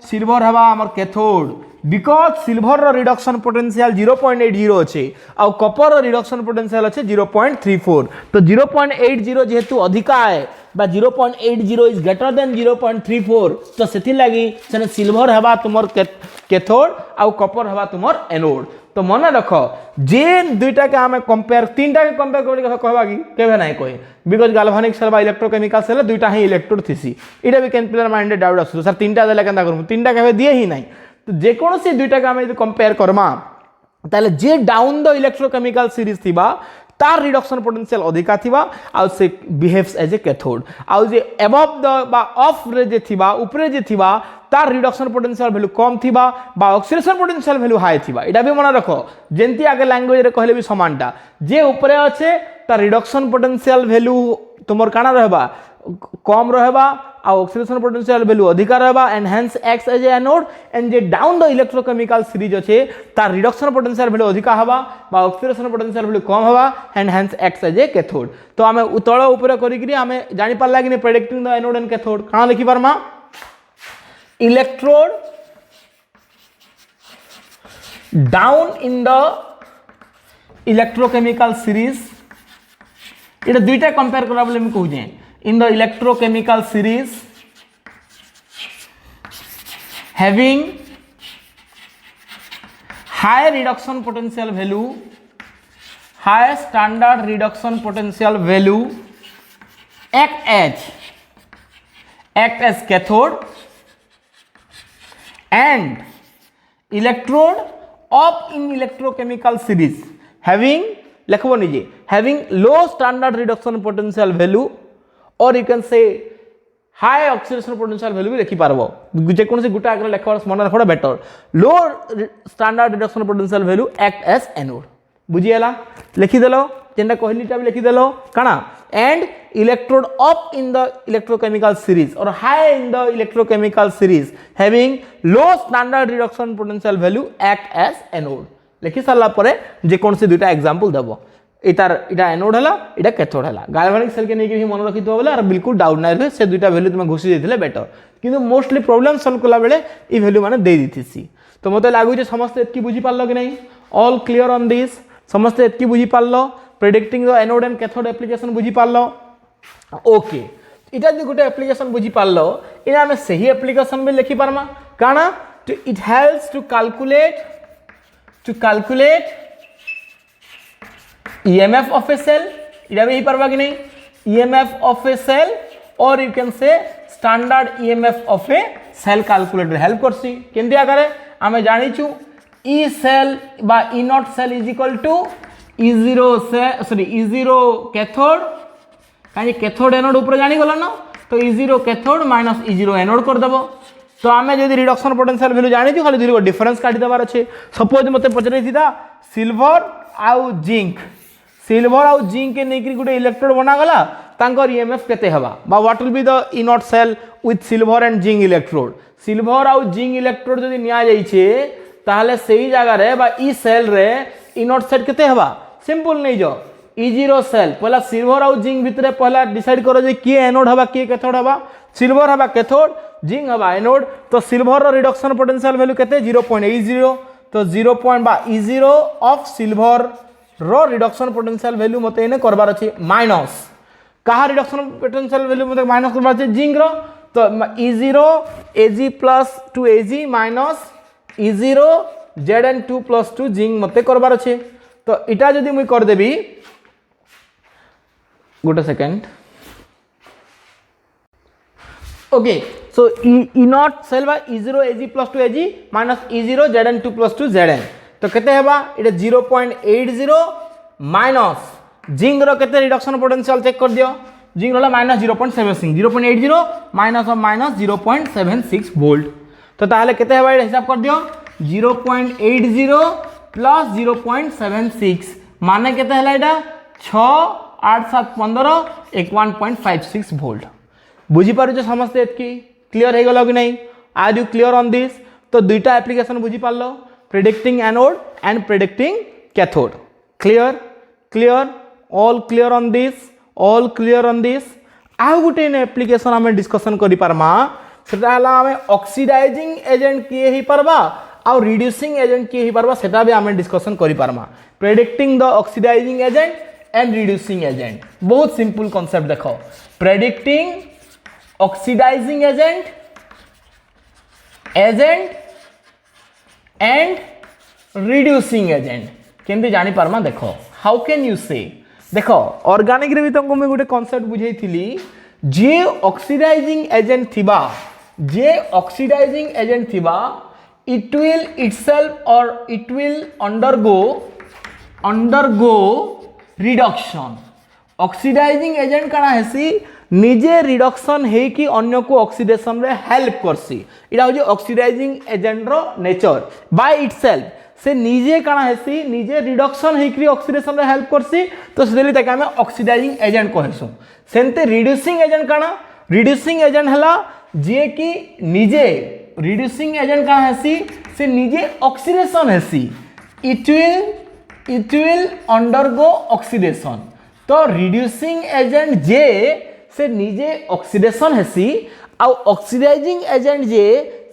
सिल्वर हवा हमर कैथोड बिकॉज सिल्वर रो रिडक्शन पोटेंशियल 0.80 अच्छे आ कॉपर रो रिडक्शन पोटेंशियल अच्छे 0.34 तो 0.80 जेहेतु अधिका है बा 0.80 इज ग्रेटर देन 0.34 तो सेथि लागि सेने सिल्वर हवा तुमर कैथोड आ कॉपर हवा तुमर एनोड तो मन रख जे दुईटा के आमे कंपेयर तीनटा के कंपेयर करबे कहबा कि केबे नाही कहे बिकॉज गाल्वानिक सेल बा इलेक्ट्रोकेमिकल सेल दुईटा ही इलेक्ट्रोड थिसी इटा भी कैन प्लेयर माइंड डाउट आसु सर तीनटा देला केनता करमु तीनटा केबे दिए ही नाही तो जे कोनोसी दुईटा के आमे यदि कंपेयर करमा ताले जे डाउन द इलेक्ट्रोकेमिकल सीरीज थिबा तार रिडक्शन पोटेंशियल अधिका थिबा आ से बिहेव्स एज ए कैथोड आ जे अबव द बा ऑफ रे जे थिबा ऊपरे जे थिबा तार रिडक्शन पोटेंशियल वैल्यू कम थिबा बा ऑक्सीडेशन पोटेंशियल वैल्यू हाई थिबा एटा भी मन रखो जेंती आगे लैंग्वेज रे कहले भी समानटा जे ऊपरे अच्छे तार रिडक्शन पोटेंशियल वैल्यू तुमर काना रहबा कम रहबा आ ऑक्सीडेशन पोटेंशियल वैल्यू अधिका रहबा and hence acts as a anode and जे डाउन द इलेक्ट्रोकेमिकल सीरीज अच्छे तार रिडक्शन पोटेंशियल वैल्यू अधिका हवा बा ऑक्सीडेशन पोटेंशियल वैल्यू कम हवा and hence acts as a cathode तो आमे तळ ऊपर करिकरी आमे जानि पारला कि predicting the anode and cathode काना लिखि पारमा electrode down in the electrochemical series इटा दुईटा कंपेयर करा बोले मैं कहू जे in the electrochemical series having high reduction potential value high standard reduction potential value act as cathode and electrode of in electrochemical series having लिखबो निजे having low standard reduction potential value और you can से high oxidation potential value भी लिखि पारबो जे कोन से गुटा आकर लेखा मन रखो better low standard reduction potential value act as anode बुझिएला लिखि देलो जेनटा कहली टा भी लिखि देलो काना and electrode up in the electrochemical series और high in the electrochemical series having low standard reduction potential value act as anode लिखि सारा परे जे कोन से दुटा एग्जांपल देबो इटा एनोड हला इटा कैथोड हला गाल्वानिक सेल के नै कि मन रखि तो बोले और बिल्कुल डाउट नै रहे से दुटा वैल्यू तुम घोषि देथिले बेटर किंतु मोस्टली प्रॉब्लम सॉल्व कला बेले ई वैल्यू माने दे दिथिसी तो मते लागु जे समस्त एतकी बुझी पारलो कि नहीं ऑल क्लियर ऑन दिस समस्त एतकी बुझी पारलो predicting the anode and cathode application बुझी पारलो ओके इटा जे गुटे एप्लीकेशन बुझी पारलो इना हमें सही एप्लीकेशन भी लिखि पारमा काना तो it helps to calculate EMF of a cell इटा भी ही पारबा कि नहीं EMF of a cell और you can say standard EMF of a cell calculator help करसी केंति आकारे आमे जानी छु E cell बा E naught cell is equal to E0 E0 cathode काहे कैथोड एनोड ऊपर जानी गला ना तो E0 cathode minus E0 anode कर देबो तो आमे जदी रिडक्शन पोटेंशियल वैल्यू जानी छु खाली दुई डिफरेंस काटी देबार अछि सपोज मते पचरे थिदा सिल्वर आउ जिंक सिल्वर आउ जिंक के नेकरी गुटे इलेक्ट्रोड बना गला तांकर ईएमएफ केते हबा बा what will be the E naught cell with silver and zinc electrode silver आउ जिंक इलेक्ट्रोड जदी निया जाई छे ताहले सेही जगह रे बा ई सेल रे ई नॉट सेट केते हबा सिंपल नै जो E0 सेल पहला सिल्वर आउ जिंक भितरे पहला डिसाइड करो जे के एनोड हबा के कैथोड हबा सिल्वर हबा कैथोड जिंक हबा एनोड तो सिल्वर रो रिडक्शन पोटेंशियल वैल्यू केते 0.80 तो 0. E0 ऑफ सिल्वर रो रिडक्शन पोटेंशियल वैल्यू मते इने करबार अछि माइनस कहा रिडक्शन पोटेंशियल वैल्यू मते माइनस करबार अछि जिंक रो तो E0 Ag plus 2 Ag minus E0 Zn2 plus 2 zinc मते करबार अछि तो इटा जदी मुई कर देबी गोटे second okay so E naught cell बा E0 Ag plus 2 Ag minus E0 Zn2 plus 2 Zn तो केते हेबा इटा 0.80 माइनस जिंक रो केते रिडक्शन पोटेंशियल चेक कर दियो जिंक रो minus 0.76 minus of minus 0.76 volt तो ताहले केते हेबा इटा हिसाब कर दियो 0.80 प्लस 0.76 माने केते हला इटा 6 8 7 15 1.56 वोल्ट बुझी पारु जे समझते एतकी क्लियर हे गेलो कि नहीं are you clear on this तो दुईटा एप्लीकेशन बुझी पारलो predicting anode and predicting cathode clear all clear on this आउ गुटे एप्लीकेशन आमे डिस्कशन करि पारमा सेटा हला आमे ऑक्सीडाइजिंग एजेंट किए ही पारबा आउ रिड्यूसिंग एजेंट किए ही पारबा सेटा भी आमे डिस्कशन करि पारमा predicting the oxidising agent and reducing agent बहुत सिंपल कांसेप्ट देखो predicting oxidising agent and reducing agent केंति जानि पारमा देखो हाउ कैन यू से देखो ऑर्गेनिक रे भी तुमको मैं गोटे कांसेप्ट बुझाई थिली जे ऑक्सीडाइजिंग एजेंट थिबा इट विल इटसेल्फ और it will undergo reduction oxidising agent काना हेसी निजे रिडक्शन हे कि अन्य को ऑक्सीडेशन रे हेल्प करसी इटा हो जे ऑक्सीडाइजिंग एजेंट रो नेचर बाय इटसेल्फ से निजे काना हेसी निजे रिडक्शन हे कि ऑक्सीडेशन रे हेल्प करसी तो सेली ताके हम ऑक्सीडाइजिंग एजेंट कहसु सेंते रिड्यूसिंग एजेंट काना रिड्यूसिंग एजेंट हला जे कि निजे रिड्यूसिंग एजेंट काना हेसी से निजे ऑक्सीडेशन हेसी इट विल अंडरगो ऑक्सीडेशन तो रिड्यूसिंग एजेंट जे से निजे ऑक्सीडेशन हेसी आ ऑक्सीडाइजिंग एजेंट जे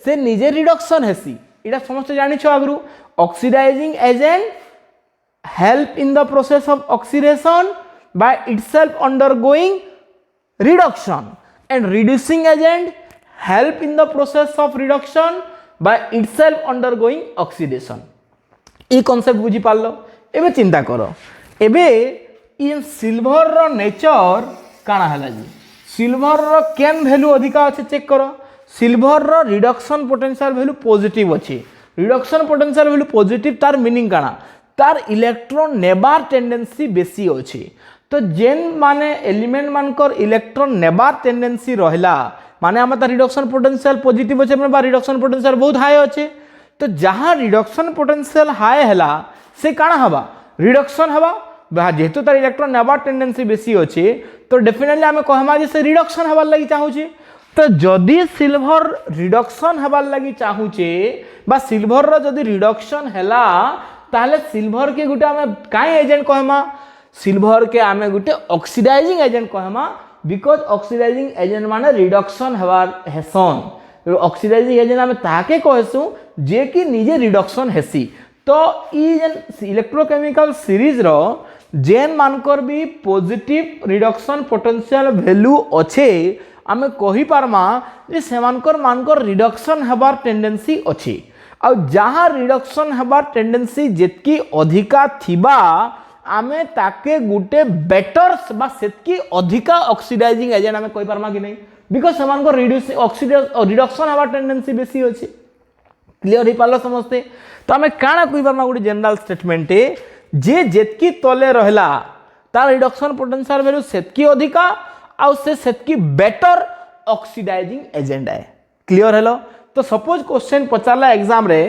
से निजे रिडक्शन हेसी इटा समस्त जानि छ आगरु oxidising agent help in the process of oxidation by itself undergoing reduction and reducing agent help in the process of reduction by itself undergoing oxidation ई कांसेप्ट बुझी पारलो एबे चिंता करो एबे इन सिल्वर रो नेचर काना हला जी सिल्वर रो केन वैल्यू अधिका अछि चेक करो सिल्वर रो रिडक्शन पोटेंशियल वैल्यू पॉजिटिव अछि रिडक्शन पोटेंशियल वैल्यू पॉजिटिव तार मीनिंग काना तार इलेक्ट्रॉन नेबार टेंडेंसी बेसी अछि तो जेन माने एलिमेंट मानकर इलेक्ट्रॉन नेबार टेंडेंसी रहला माने हम तार रिडक्शन पोटेंशियल पॉजिटिव अछि बा रिडक्शन पोटेंशियल बहुत हाई अछि तो जहां रिडक्शन पोटेंशियल हाई हला से काना हबा रिडक्शन हबा जेहेतु तार इलेक्ट्रॉन नेबार टेंडेंसी बेसी अच्छे तो डेफिनेटली आम कहमा जे से रिडक्शन हबार लगी चाहूचे तो जदि सिल्वर रिडक्शन हबार लगी चाहूचे बा सिल्वर रो जदि रिडक्शन हैला ताहले सिल्वर के गुटे आम काई एजेंट कहमा सिल्वर के आम गुटे ऑक्सीडाइजिंग एजेंट कहमा बिकॉज ऑक्सीडाइजिंग एजेंट माने रिडक्शन हबार हेसन ऑक्सीडाइजिंग एजेंट आम ताके कहसु जे कि निजे रिडक्शन हेसी तो ई जेन इलेक्ट्रोकेमिकल सीरीज रो जेन मानकर भी पॉजिटिव रिडक्शन पोटेंशियल वैल्यू अच्छे आमे कहि पारमा जे सेमानकर मानकर रिडक्शन हबार टेंडेंसी अच्छी आ जहाँ रिडक्शन हबार टेंडेंसी जेतकी अधिका थिबा आमे ताके गुटे बेटर बा सेतकी अधिका ऑक्सीडाइजिंग एजेंट आमे कहि पारमा कि नहीं बिकॉज सेमानकर रिडक्शन हबार टेंडेंसी बेसी अच्छी क्लियर हो पार्ल समस्ते तो आम काଣା कहि पारमा गोटे जनरल स्टेटमेंट जे जेतकी तले रहला तार रिडक्शन पोटेंशियल वैल्यू सेतकी अधिका आ से सेतकी बेटर ऑक्सीडाइजिंग एजेंट है क्लियर हेलो तो सपोज क्वेश्चन पचारला एग्जाम रे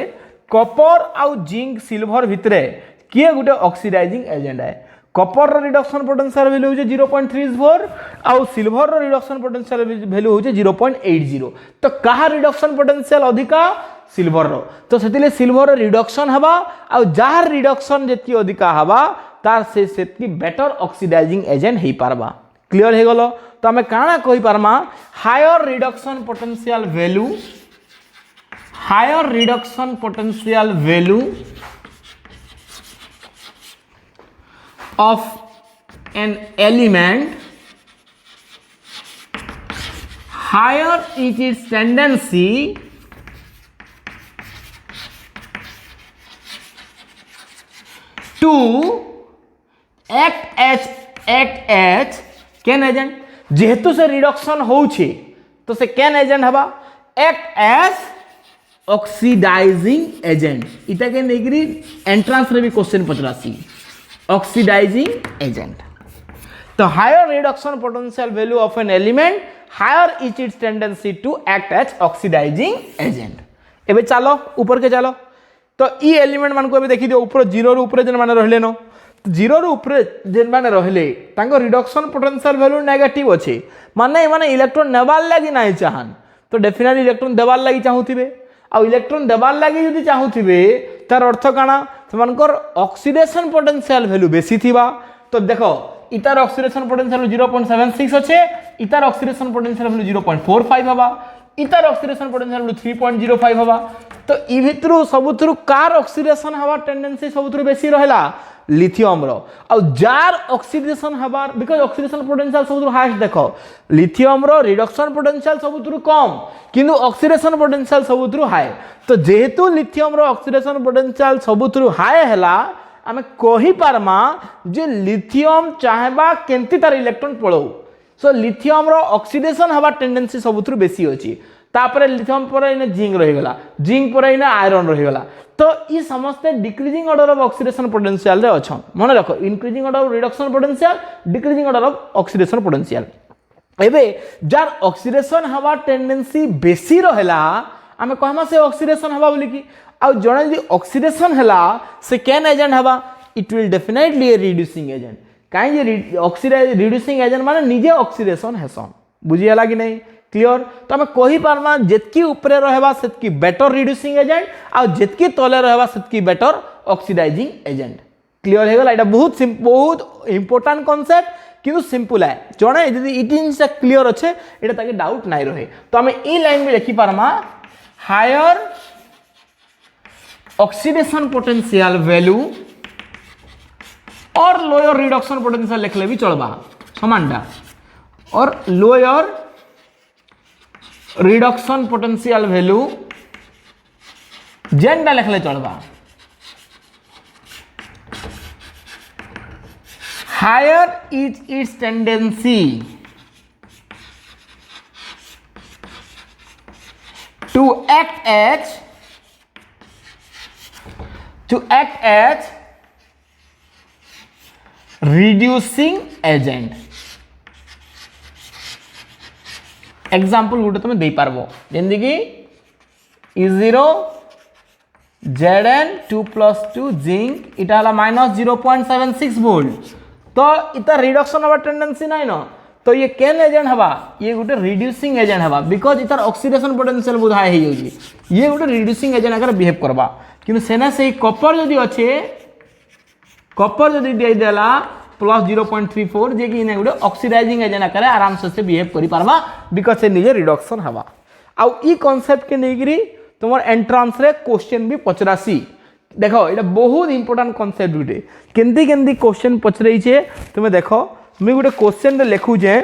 कॉपर आउ जिंक सिल्वर भितरे किए गोटे ऑक्सीडाइजिंग एजेंट है कॉपर रो रिडक्शन पोटेंशियल वैल्यू होजे 0.34 आउ सिल्वर रो रिडक्शन पोटेंशियल वैल्यू होजे 0.80 तो कहा रिडक्शन पोटेंशियल अधिका सिल्वर रो तो सेतिले सिल्वर रिडक्शन हवा आ जार रिडक्शन जेति अधिका हवा तार से सेति बेटर ऑक्सीडाइजिंग एजेंट हे पारबा क्लियर हे गलो तो हमें काना कहि पारमा higher reduction potential value of an element higher is its tendency to act as can agent जेहेतु से रिडक्शन होउछे तो से कैन एजेंट हवा एक्ट एज ऑक्सीडाइजिंग एजेंट इटा के नेगरी एंट्रेंस रे भी क्वेश्चन पचरासी ऑक्सीडाइजिंग एजेंट तो higher reduction potential value of an element higher is its tendency to act as oxidising agent एबे चलो ऊपर के चलो तो ई एलिमेंट मान को देखी दियो ऊपर जीरो रो ऊपर जेन माने रहले नो जीरो रो ऊपर जेन माने रहले तांको रिडक्शन पोटेंशियल वैल्यू नेगेटिव अछि माने माने इलेक्ट्रॉन नेबार लागि नाही चाहन तो डेफिनेटली इलेक्ट्रॉन देबार लागि चाहूथिबे आ इलेक्ट्रॉन देबार लागि जदि चाहूथिबे तार अर्थ काना सेमानकर ऑक्सीडेशन पोटेंशियल वैल्यू बेसी थिबा तो देखो इतार ऑक्सीडेशन पोटेंशियल 0.76 अच्छे इतार ऑक्सीडेशन पोटेंशियल वैल्यू 0.45 हवा इतार ऑक्सीडेशन पोटेंशियल वैल्यू 3.05 हवा तो इ भितरु सबुथरु कार ऑक्सीडेशन हवा टेंडेंसी सबुथरु बेसी रहला लिथियम रो आ जार ऑक्सीडेशन हवा बिकॉज ऑक्सीडेशन पोटेंशियल सबुथरु हाईएस्ट देखो लिथियम रो रिडक्शन पोटेंशियल सबुथरु कम किंतु ऑक्सीडेशन पोटेंशियल सबुथरु हाई तो जेहेतु लिथियम रो ऑक्सीडेशन पोटेंशियल सबुथरु हाई हैला आमे कहि पारमा जे लिथियम चाहेबा केंती तार इलेक्ट्रॉन पळौ सो लिथियम रो ऑक्सीडेशन हवा टेंडेंसी सबुथरु बेसी अछि तापरे लिथियम पर इने जिंक रहि गला जिंक पर इने आयरन रहि गला तो ई समस्त decreasing order of oxidation potential रे अछन मन रखो increasing order of reduction potential decreasing order of oxidation potential एबे जार ऑक्सीडेशन हवा टेंडेंसी बेसी रहला आमे कहमा से ऑक्सीडेशन हवा बोली की आ जणे जे ऑक्सीडेशन हला से कैन एजेंट हवा it will definitely a reducing agent काहे जे ऑक्सीडाइज रिड्यूसिंग एजेंट माने निजे ऑक्सीडेशन हेसन बुझी हला कि नहीं क्लियर तो हमें कहि पारमा जेतकी ऊपरे रहबा सेतकी बेटर रिड्यूसिंग एजेंट आ जेतकी तले रहबा सेतकी बेटर ऑक्सीडाइजिंग एजेंट क्लियर हे गला एटा बहुत इंपोर्टेंट कांसेप्ट किंतु सिंपल है जणे यदि इट इज क्लियर अच्छे एटा ताके डाउट नाही रहे तो हमें ई लाइन में लिखि पारमा हायर ऑक्सीडेशन पोटेंशियल वैल्यू और लोअर रिडक्शन पोटेंशियल लिखले भी चलबा समानटा और लोअर रिडक्शन पोटेंशियल वैल्यू जेनटा लिखले चलबा higher is its tendency to act as reducing agent example गोटे तुम दे पारबो जेंदी कि E0 Zn 2+2 जिंक इटा हला -0.76 वोल्ट तो इता रिडक्शन हवा टेंडेंसी नाही न तो ये केन एजेंट हवा ये गोटे रिड्यूसिंग एजेंट हवा बिकॉज इतार ऑक्सीडेशन पोटेंशियल बहुत हाई हो जाउची ये गोटे रिड्यूसिंग एजेंट आकर बिहेव करबा किंतु सेना से कॉपर जदी अच्छे कॉपर जदी दे देला +0.34 जे कि ने गोटे ऑक्सीडाइजिंग एजेंट आकर आराम से बिहेव करि पारबा बिकॉज से निजे रिडक्शन हवा आ ई कांसेप्ट के नेगिरी तुम एंट्रांस रे क्वेश्चन भी पचरासी देखो ये बहुत इंपोर्टेंट कांसेप्ट गुटे केंदी केंदी क्वेश्चन पचरई छे तुम देखो मुझे गोटे क्वेश्चन लिखुचे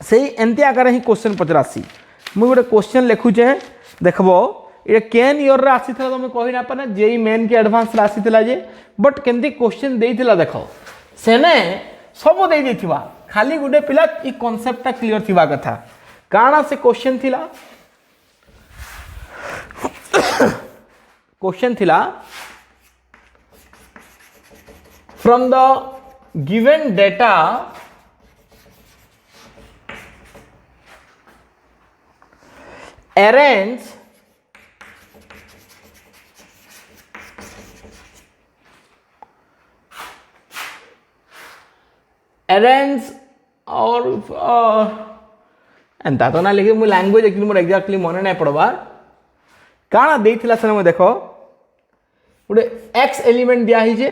से एमती आकार ही क्वेश्चन पचरासी मुझे गोटे क्वेश्चन लिखुचे देखबो ये केन ईयर रे आसी थला तुम कहि ना पाना जेई मेन के एडवांस रे आसी थला जे बट केंदी क्वेश्चन देइथिला देखो सेने सब दे देथिबा खाली गोटे पिला ई कांसेप्ट क्लियर थिबा कथा काना से क्वेश्चन थिला क्वेश्चन थिला from the given data arrange और एंता तो ना लिखे मु लैंग्वेज एक्चुअली मोर एग्जैक्टली मन नहीं पड़बार काना देइथिला सने देखो गोटे एक्स एलिमेंट दिया ही जे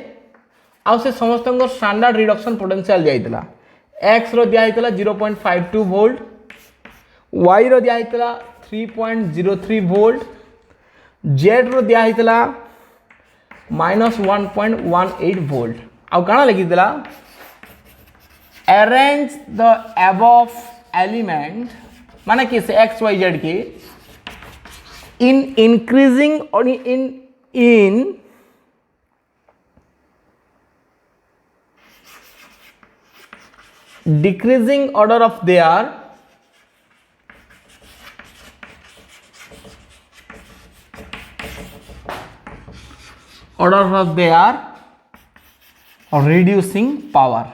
आउ से समस्त स्टैंडर्ड रिडक्शन पोटेंशियल दिया एक्स रो दिया 0.52 वोल्ट वाई रो दिया 3.03 वोल्ट जेड रो दिया -1.18 वोल्ट आउ काना लिखि दिला अरेंज द अबव एलिमेंट माने कि से एक्स वाई जेड की इन इंक्रीजिंग और इन decreasing order of their reducing power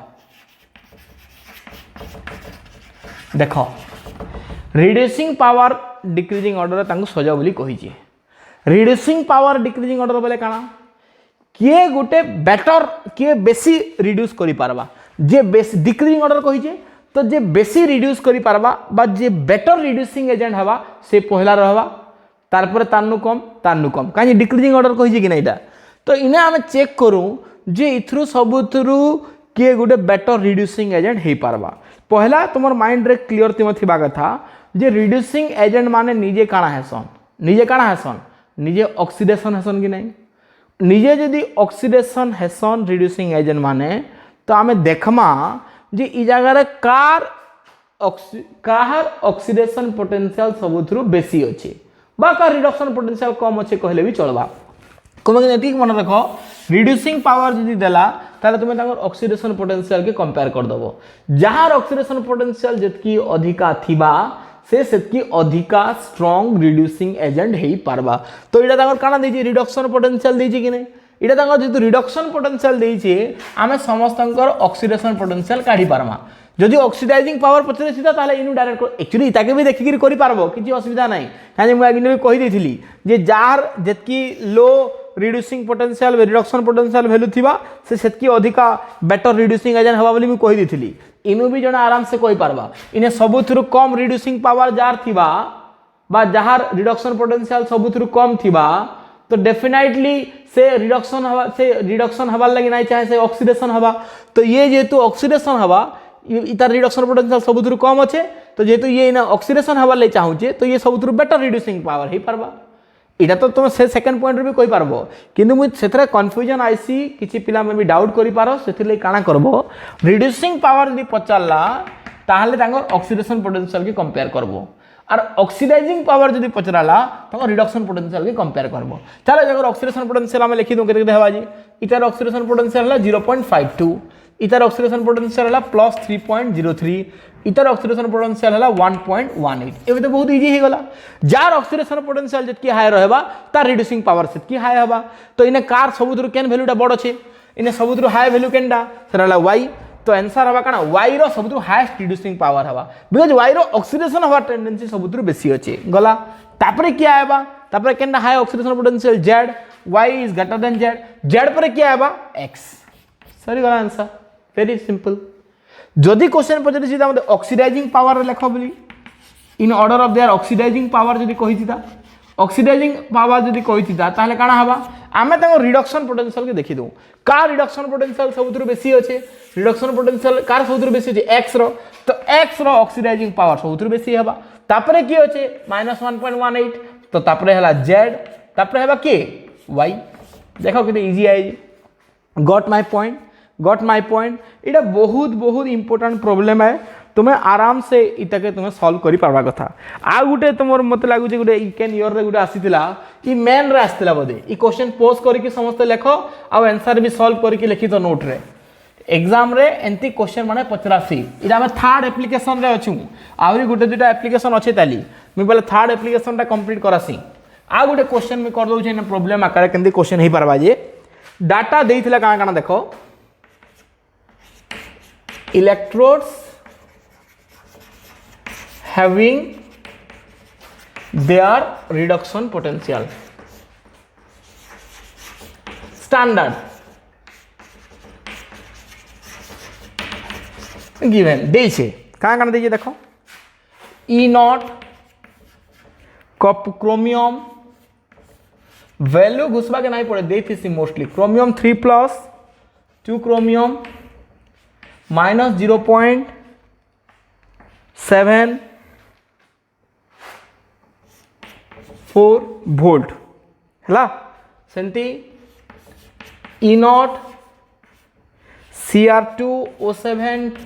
देखो reducing power decreasing order तांको सजा बोली कहि जे reducing power decreasing order बोले काना किए गोटे बेटर किए बेसी रिड्यूस करि पारबा जे बेस डिक्रीजिंग ऑर्डर कहिजे तो जे बेसी रिड्यूस करि पारबा बा जे बेटर रिड्यूसिंग एजेंट हवा से पहला रहबा तार पर तानु कम काहे डिक्रीजिंग ऑर्डर कहिजे कि नैटा तो इने हम चेक करू जे इथरु सबुथरु के गुटे बेटर रिड्यूसिंग एजेंट हे पारबा पहला तुमर माइंड रे क्लियर तिम थिबा कथा जे रिड्यूसिंग एजेंट माने निजे काना हेसन निजे ऑक्सीडेशन हेसन कि नै निजे जदि ऑक्सीडेशन हेसन रिड्यूसिंग एजेंट माने तो आमे देखमा जे इ जगह कार ऑक्सीडेशन पोटेंशियल सबुथरु बेसी अछि बा कार रिडक्शन पोटेंशियल कम अछि कहले भी चलबा कम एतिक मन रखो रिड्यूसिंग पावर जदि देला ताले तुमे तांगर ऑक्सीडेशन पोटेंशियल के कंपेयर कर दबो जहार ऑक्सीडेशन पोटेंशियल जतकी अधिका थिबा से सेतकी अधिका स्ट्रांग रिड्यूसिंग एजेंट हेई पारबा तो इडा तांगर काना देछि रिडक्शन पोटेंशियल देछि कि नै इटा तांगर जेतु रिडक्शन पोटेंशियल देछि आमे समस्तंकर ऑक्सीडेशन पोटेंशियल काढी पारमा जदि ऑक्सीडाइजिंग पावर पछरे सीधा ताले इनु डायरेक्ट एक्चुअली ताके भी देखि करि पारबो किछि असुविधा नै काजे मु आगिने भी कहि देथिली जे जार जेतकी low reducing potential reduction potential value थिबा से सेतकी अधिका बेटर रिड्यूसिंग एजेंट हवा बोली मु कहि देथिली इनु भी जणा आराम से कहि पारबा इने सबुथरु कम रिड्यूसिंग पावर जार थिबा बा जहार रिडक्शन पोटेंशियल सबुथरु कम थिबा तो डेफिनेटली से रिडक्शन हवा लगी नहीं चाहे से ऑक्सीडेशन हवा तो ये जेतु ऑक्सीडेशन हवा इतार रिडक्शन पोटेंशियल सबुथरु कम अच्छे तो जेतु ये ना ऑक्सीडेशन हवा ले चाहूचे तो ये सबुथरु बेटर रिड्यूसिंग पावर ही पारबा इटा तो तुम से सेकंड पॉइंट रे भी कहि पारबो किंतु मु सेथरे कंफ्यूजन आईसी किछि पिला में भी डाउट करि पारो सेथिले काना करबो रिड्यूसिंग पावर यदि पचारला ताहले तांगर ऑक्सीडेशन पोटेंशियल के कंपेयर करबो और ऑक्सीडाइजिंग पावर जदि पचराला तो रिडक्शन पोटेंशियल के कंपेयर करबो चलो जगर ऑक्सीडेशन पोटेंशियल हम लिखि दो केते केते हेबा जी इतार ऑक्सीडेशन पोटेंशियल हला 0.52 इतार ऑक्सीडेशन पोटेंशियल हला +3.03 इतार ऑक्सीडेशन पोटेंशियल हला 1.18 एबे तो बहुत इजी हे गला जार ऑक्सीडेशन पोटेंशियल जतकी हाई रहबा तार रिड्यूसिंग पावर सेतकी हाई हबा तो इने कार सबुथरु केन वैल्यूटा बड छे इने सबुथरु हाई वैल्यू केनडा सेरा हला y तो आंसर हवा काना y रो सबुथरु हाईएस्ट रिड्यूसिंग पावर हवा बिकॉज़ y रो ऑक्सीडेशन हवा टेंडेंसी सबुथरु बेसी अछि गला तापर क्या आएबा तापर केनटा high oxidation potential z y is greater than z z पर क्या आएबा x सरी गला आंसर वेरी सिंपल जदि क्वेश्चन पछरे छी त ऑक्सीडाइजिंग पावर लेख बोली in order of their oxidising power जदि कहिथिता ऑक्सीडाइजिंग पावर जदि कहिथिता ताले काना हबा आमे ताको रिडक्शन पोटेंशियल के देखि दउ का रिडक्शन पोटेंशियल सबुतरु बेसी अछि रिडक्शन पोटेंशियल कार सबुतरु बेसी अछि x रो तो x रो ऑक्सीडाइजिंग पावर सबुतरु बेसी हबा तापरे की अछि -1.18 तो तापरे हला z तापरे हबा के y देखो किते easy I got my point इटा बहुत बहुत इंपोर्टेंट प्रॉब्लम है तुम्हें आराम से इटाके तुम्हें सॉल्व करि पारबा कथा आ गुटे तुमर मत लागु जे गुटे इकेन इयर रे गुटे आसीतिला ई मेन रे आसीतिला बदे ई क्वेश्चन पोस्ट करि कि समस्त लेखो आ आंसर भी सॉल्व करि कि लिखि तो नोट रे एग्जाम रे एंती क्वेश्चन माने पचरासी इटा हम थर्ड एप्लीकेशन रे अछु आउरी गुटे दुटा एप्लीकेशन अछि ताली मी बोले थर्ड एप्लीकेशन टा कंप्लीट करासी आ गुटे क्वेश्चन मी कर दउ छै न प्रॉब्लम आकार केंदी क्वेश्चन हे पारबा जे डाटा देइथिला काना काना देखो electrodes having their reduction potential standard given देइछे काना काना देइछे देखो E0 क्रोमियम वैल्यू घुसबा के नहीं पड़े देइथिसी mostly chromium 3+ 2 chromium minus 0.74 volt हला सेंती E0 Cr2O7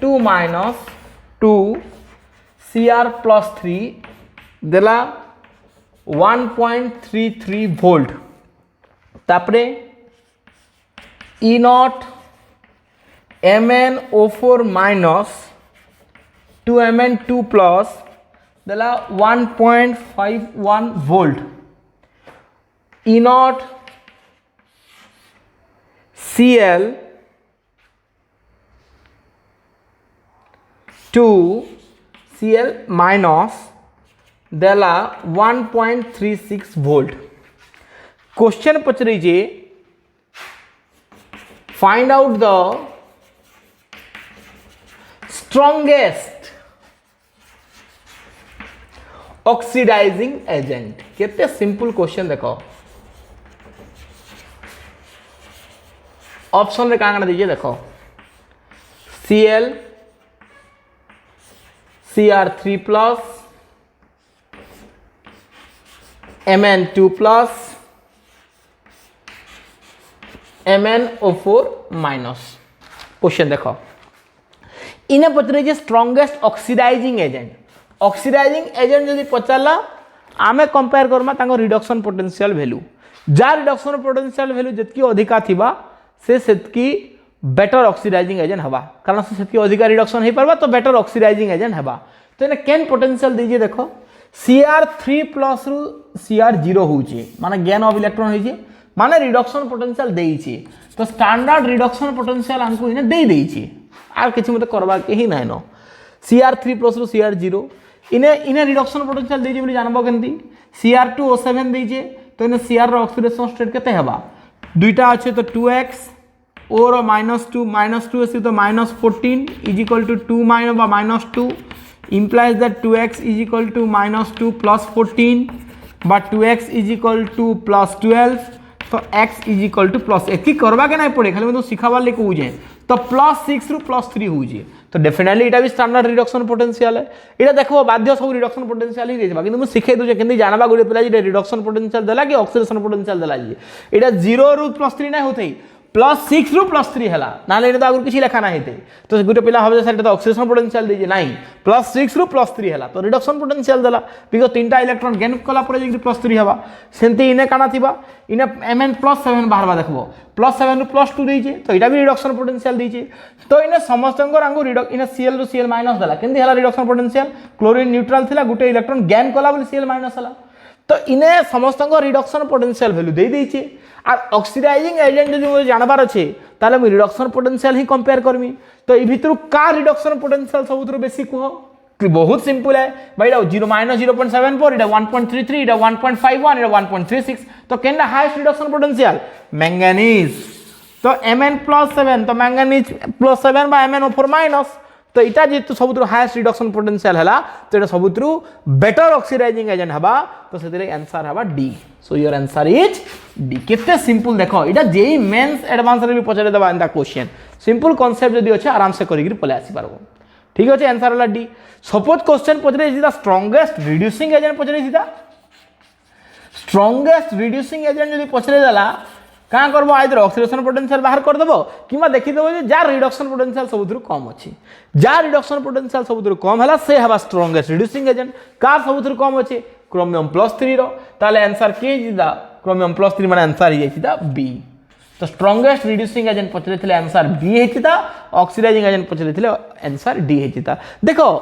2 minus 2 Cr+3 देला 1.33 volt तापरे E0 MnO4 minus 2Mn2 plus देला 1.51 volt E0 Cl 2 Cl minus देला 1.36 volt क्वेश्चन पचरी जे find out the strongest oxidizing agent केते सिंपल क्वेश्चन देखो ऑप्शन रे कांगना दीजिए देखो Cl Cr3+ Mn2+ MnO4 minus question देखो इने पचरे जे स्ट्रॉन्गेस्ट ऑक्सीडाइजिंग एजेंट जदि पचारला आमे कंपेयर करमा तांको रिडक्शन पोटेंशियल वैल्यू जा रिडक्शन पोटेंशियल वैल्यू जतकी अधिका थिबा से सेतकी बेटर ऑक्सीडाइजिंग एजेंट हवा कारण से सेतकी अधिका रिडक्शन हे परबा तो बेटर ऑक्सीडाइजिंग एजेंट हवा तो इने केन पोटेंशियल दीजिए देखो Cr3+ रु Cr0 होउची माने गेन ऑफ इलेक्ट्रॉन होइची माने रिडक्शन पोटेंशियल देइची तो स्टैंडर्ड रिडक्शन पोटेंशियल हमको इने दे देइची आर किछि मते करबा के ही नै न Cr3+ रु Cr0 इने रिडक्शन पोटेंशियल देइची बोली जानबो केनती Cr2O7 देइचे तो इने Cr रो ऑक्सीडेशन स्टेट केते हेबा दुईटा अछि तो 2x और -2 -2 अछि तो -14 = 2 -2 implies that 2x = -2 + 14 but 2x = +12 तो x = +1 करबा के नहीं पड़े खाली मैं तो सिखाबार ले कहू जे तो +6 रु +3 हो जे तो डेफिनेटली इटा भी स्टैंडर्ड रिडक्शन पोटेंशियल है इटा देखो बाध्य सब रिडक्शन पोटेंशियल ही देबा किंतु मैं सिखे दउ जे केंदी जानबा गुडे पिला जे रिडक्शन पोटेंशियल देला कि ऑक्सीडेशन पोटेंशियल देला जे इटा 0 रु +3 नहीं होथई +6 रु +3 हला नाले इटा आगु किछि लेखा नाही हेते तो गुटे पिला हबे सेटा तो ऑक्सीडेशन पोटेंशियल दे जे नाही +6 रु +3 हला तो रिडक्शन पोटेंशियल देला बिकॉज़ तीनटा इलेक्ट्रॉन गेन कला परे जे +3 हबा सेंती इने काना थिबा इने Mn+7 बाहरबा देखबो +7 रु +2 देइजे तो इटा भी रिडक्शन पोटेंशियल देइजे तो इने समस्तंग रंगु रिडक्शन इने Cl रु Cl- देला केंदी हला रिडक्शन पोटेंशियल क्लोरीन न्यूट्रल थिला गुटे इलेक्ट्रॉन गेन कला बोली Cl- हला तो इने समस्तंग रिडक्शन पोटेंशियल वैल्यू दे देइचे और ऑक्सीडाइजिंग एजेंट जदि मुझे जानबार अच्छे ताले रिडक्शन पोटेंशियल ही कंपेयर करमी तो ए भितर का रिडक्शन पोटेंशियल सबुतर बेसी कह बहुत सिंपल है भाई, 0 माइनस 0.74, इटा 1.33, इटा 1.51, इटा 1.36, तो Canada highest reduction potential manganese, तो Mn+7, तो मैंगानीज +7 बा MnO4 माइनस, तो इटा जेतु सबुत्रु हाईएस्ट रिडक्शन पोटेंशियल हला, तो इटा सबुत्रु बेटर ऑक्सीडाइजिंग एजेंट हबा, तो सेतिरे आंसर हबा D. So your answer is D. केते सिंपल देखो, इटा जेई मेंस एडवांस रे भी पचरे दबा एंदा क्वेश्चन, सिंपल कांसेप्ट जदी अछि आराम से करिगिर पले आसी पारबो। ठीक अछि, आंसर हला डी। सपोज क्वेश्चन पचरे जिदा स्ट्रांगेस्ट रिड्यूसिंग एजेंट पचरे जिदा, स्ट्रांगेस्ट रिड्यूसिंग एजेंट जदी पचरे दला क्या करब, आइदर ऑक्सीडेशन पोटेंशियल बाहर कर देबो किंबा देखि देबो जे जार रिडक्शन पोटेंशियल सबुथुरु कम अछि, जार रिडक्शन पोटेंशियल सबुथुरु कम हला से हबा स्ट्रांगेस्ट रिड्यूसिंग एजेंट। कार सबुथुरु कम अछि क्रोमियम+3 रो, ताले आंसर के जिदा क्रोमियम+3 माने आंसर ही जिदा बी। तो स्ट्रांगेस्ट रिड्यूसिंग एजेंट पचरे थिले आंसर बी हेतिता, ऑक्सीडाइजिंग एजेंट पचरे थिले आंसर डी हेतिता। देखो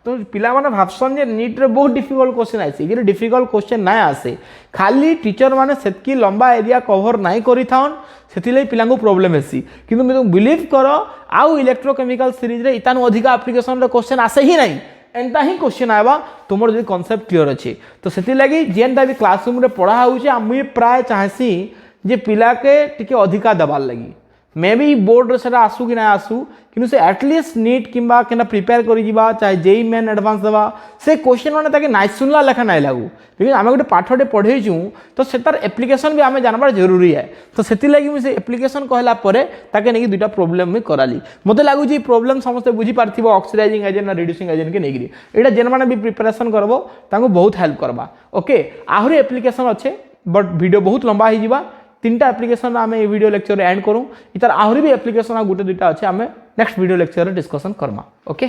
तो पिला माने भाबसन जे नीट रे बहुत डिफिकल्ट क्वेश्चन आसी, जे डिफिकल्ट क्वेश्चन ना आसे, खाली टीचर माने सेतकी लंबा एरिया कवर नाही करि थाउन, सेथिले पिला को प्रॉब्लम हेसी। किंतु मैं बिलीव करो आउ इलेक्ट्रोकेमिकल सीरीज रे इतानु अधिका एप्लीकेशन रे क्वेश्चन आसे ही नहीं, एंता ही क्वेश्चन आबा तुमर जे कांसेप्ट क्लियर अछि। तो सेति लागि जेनता भी क्लासरूम रे पढ़ा होउचे आमी प्राय चाहसी जे पिला के टिके अधिका दबाल लगी, मे बी बोर्ड रे सेटा आसु कि ना आसु, किनु से एटलीस्ट नीट किंबा केना प्रिपेयर करि जिबा, चाहे जेई मेन एडवांस दबा, से क्वेश्चन माने ताके नाइ सुनला लेखा नाइ लागू, बिकज आमे गोटे पाठटे पढेइछु तो सेतार एप्लीकेशन भी आमे जानबार जरूरी है। तो सेति लागि मी से एप्लीकेशन कहला परे ताके नेकी दुटा प्रॉब्लम में कराली, मते लागु जे प्रॉब्लम समस्त बुझी पारथिबो ऑक्सीडाइजिंग एजेंट ना रिड्यूसिंग एजेंट के नेकी, एटा जेन माने भी प्रिपरेशन करबो ताको बहुत हेल्प करबा। ओके, आहुरी एप्लीकेशन अच्छे बट वीडियो बहुत लंबा ही जिबा, 3टा एप्लीकेशन आम ये वीडियो लेक्चर एंड करूँ, इतार आहरी भी एप्लीकेशन गोटे दुटा अच्छे आम next video lecture discussion Karma. Okay.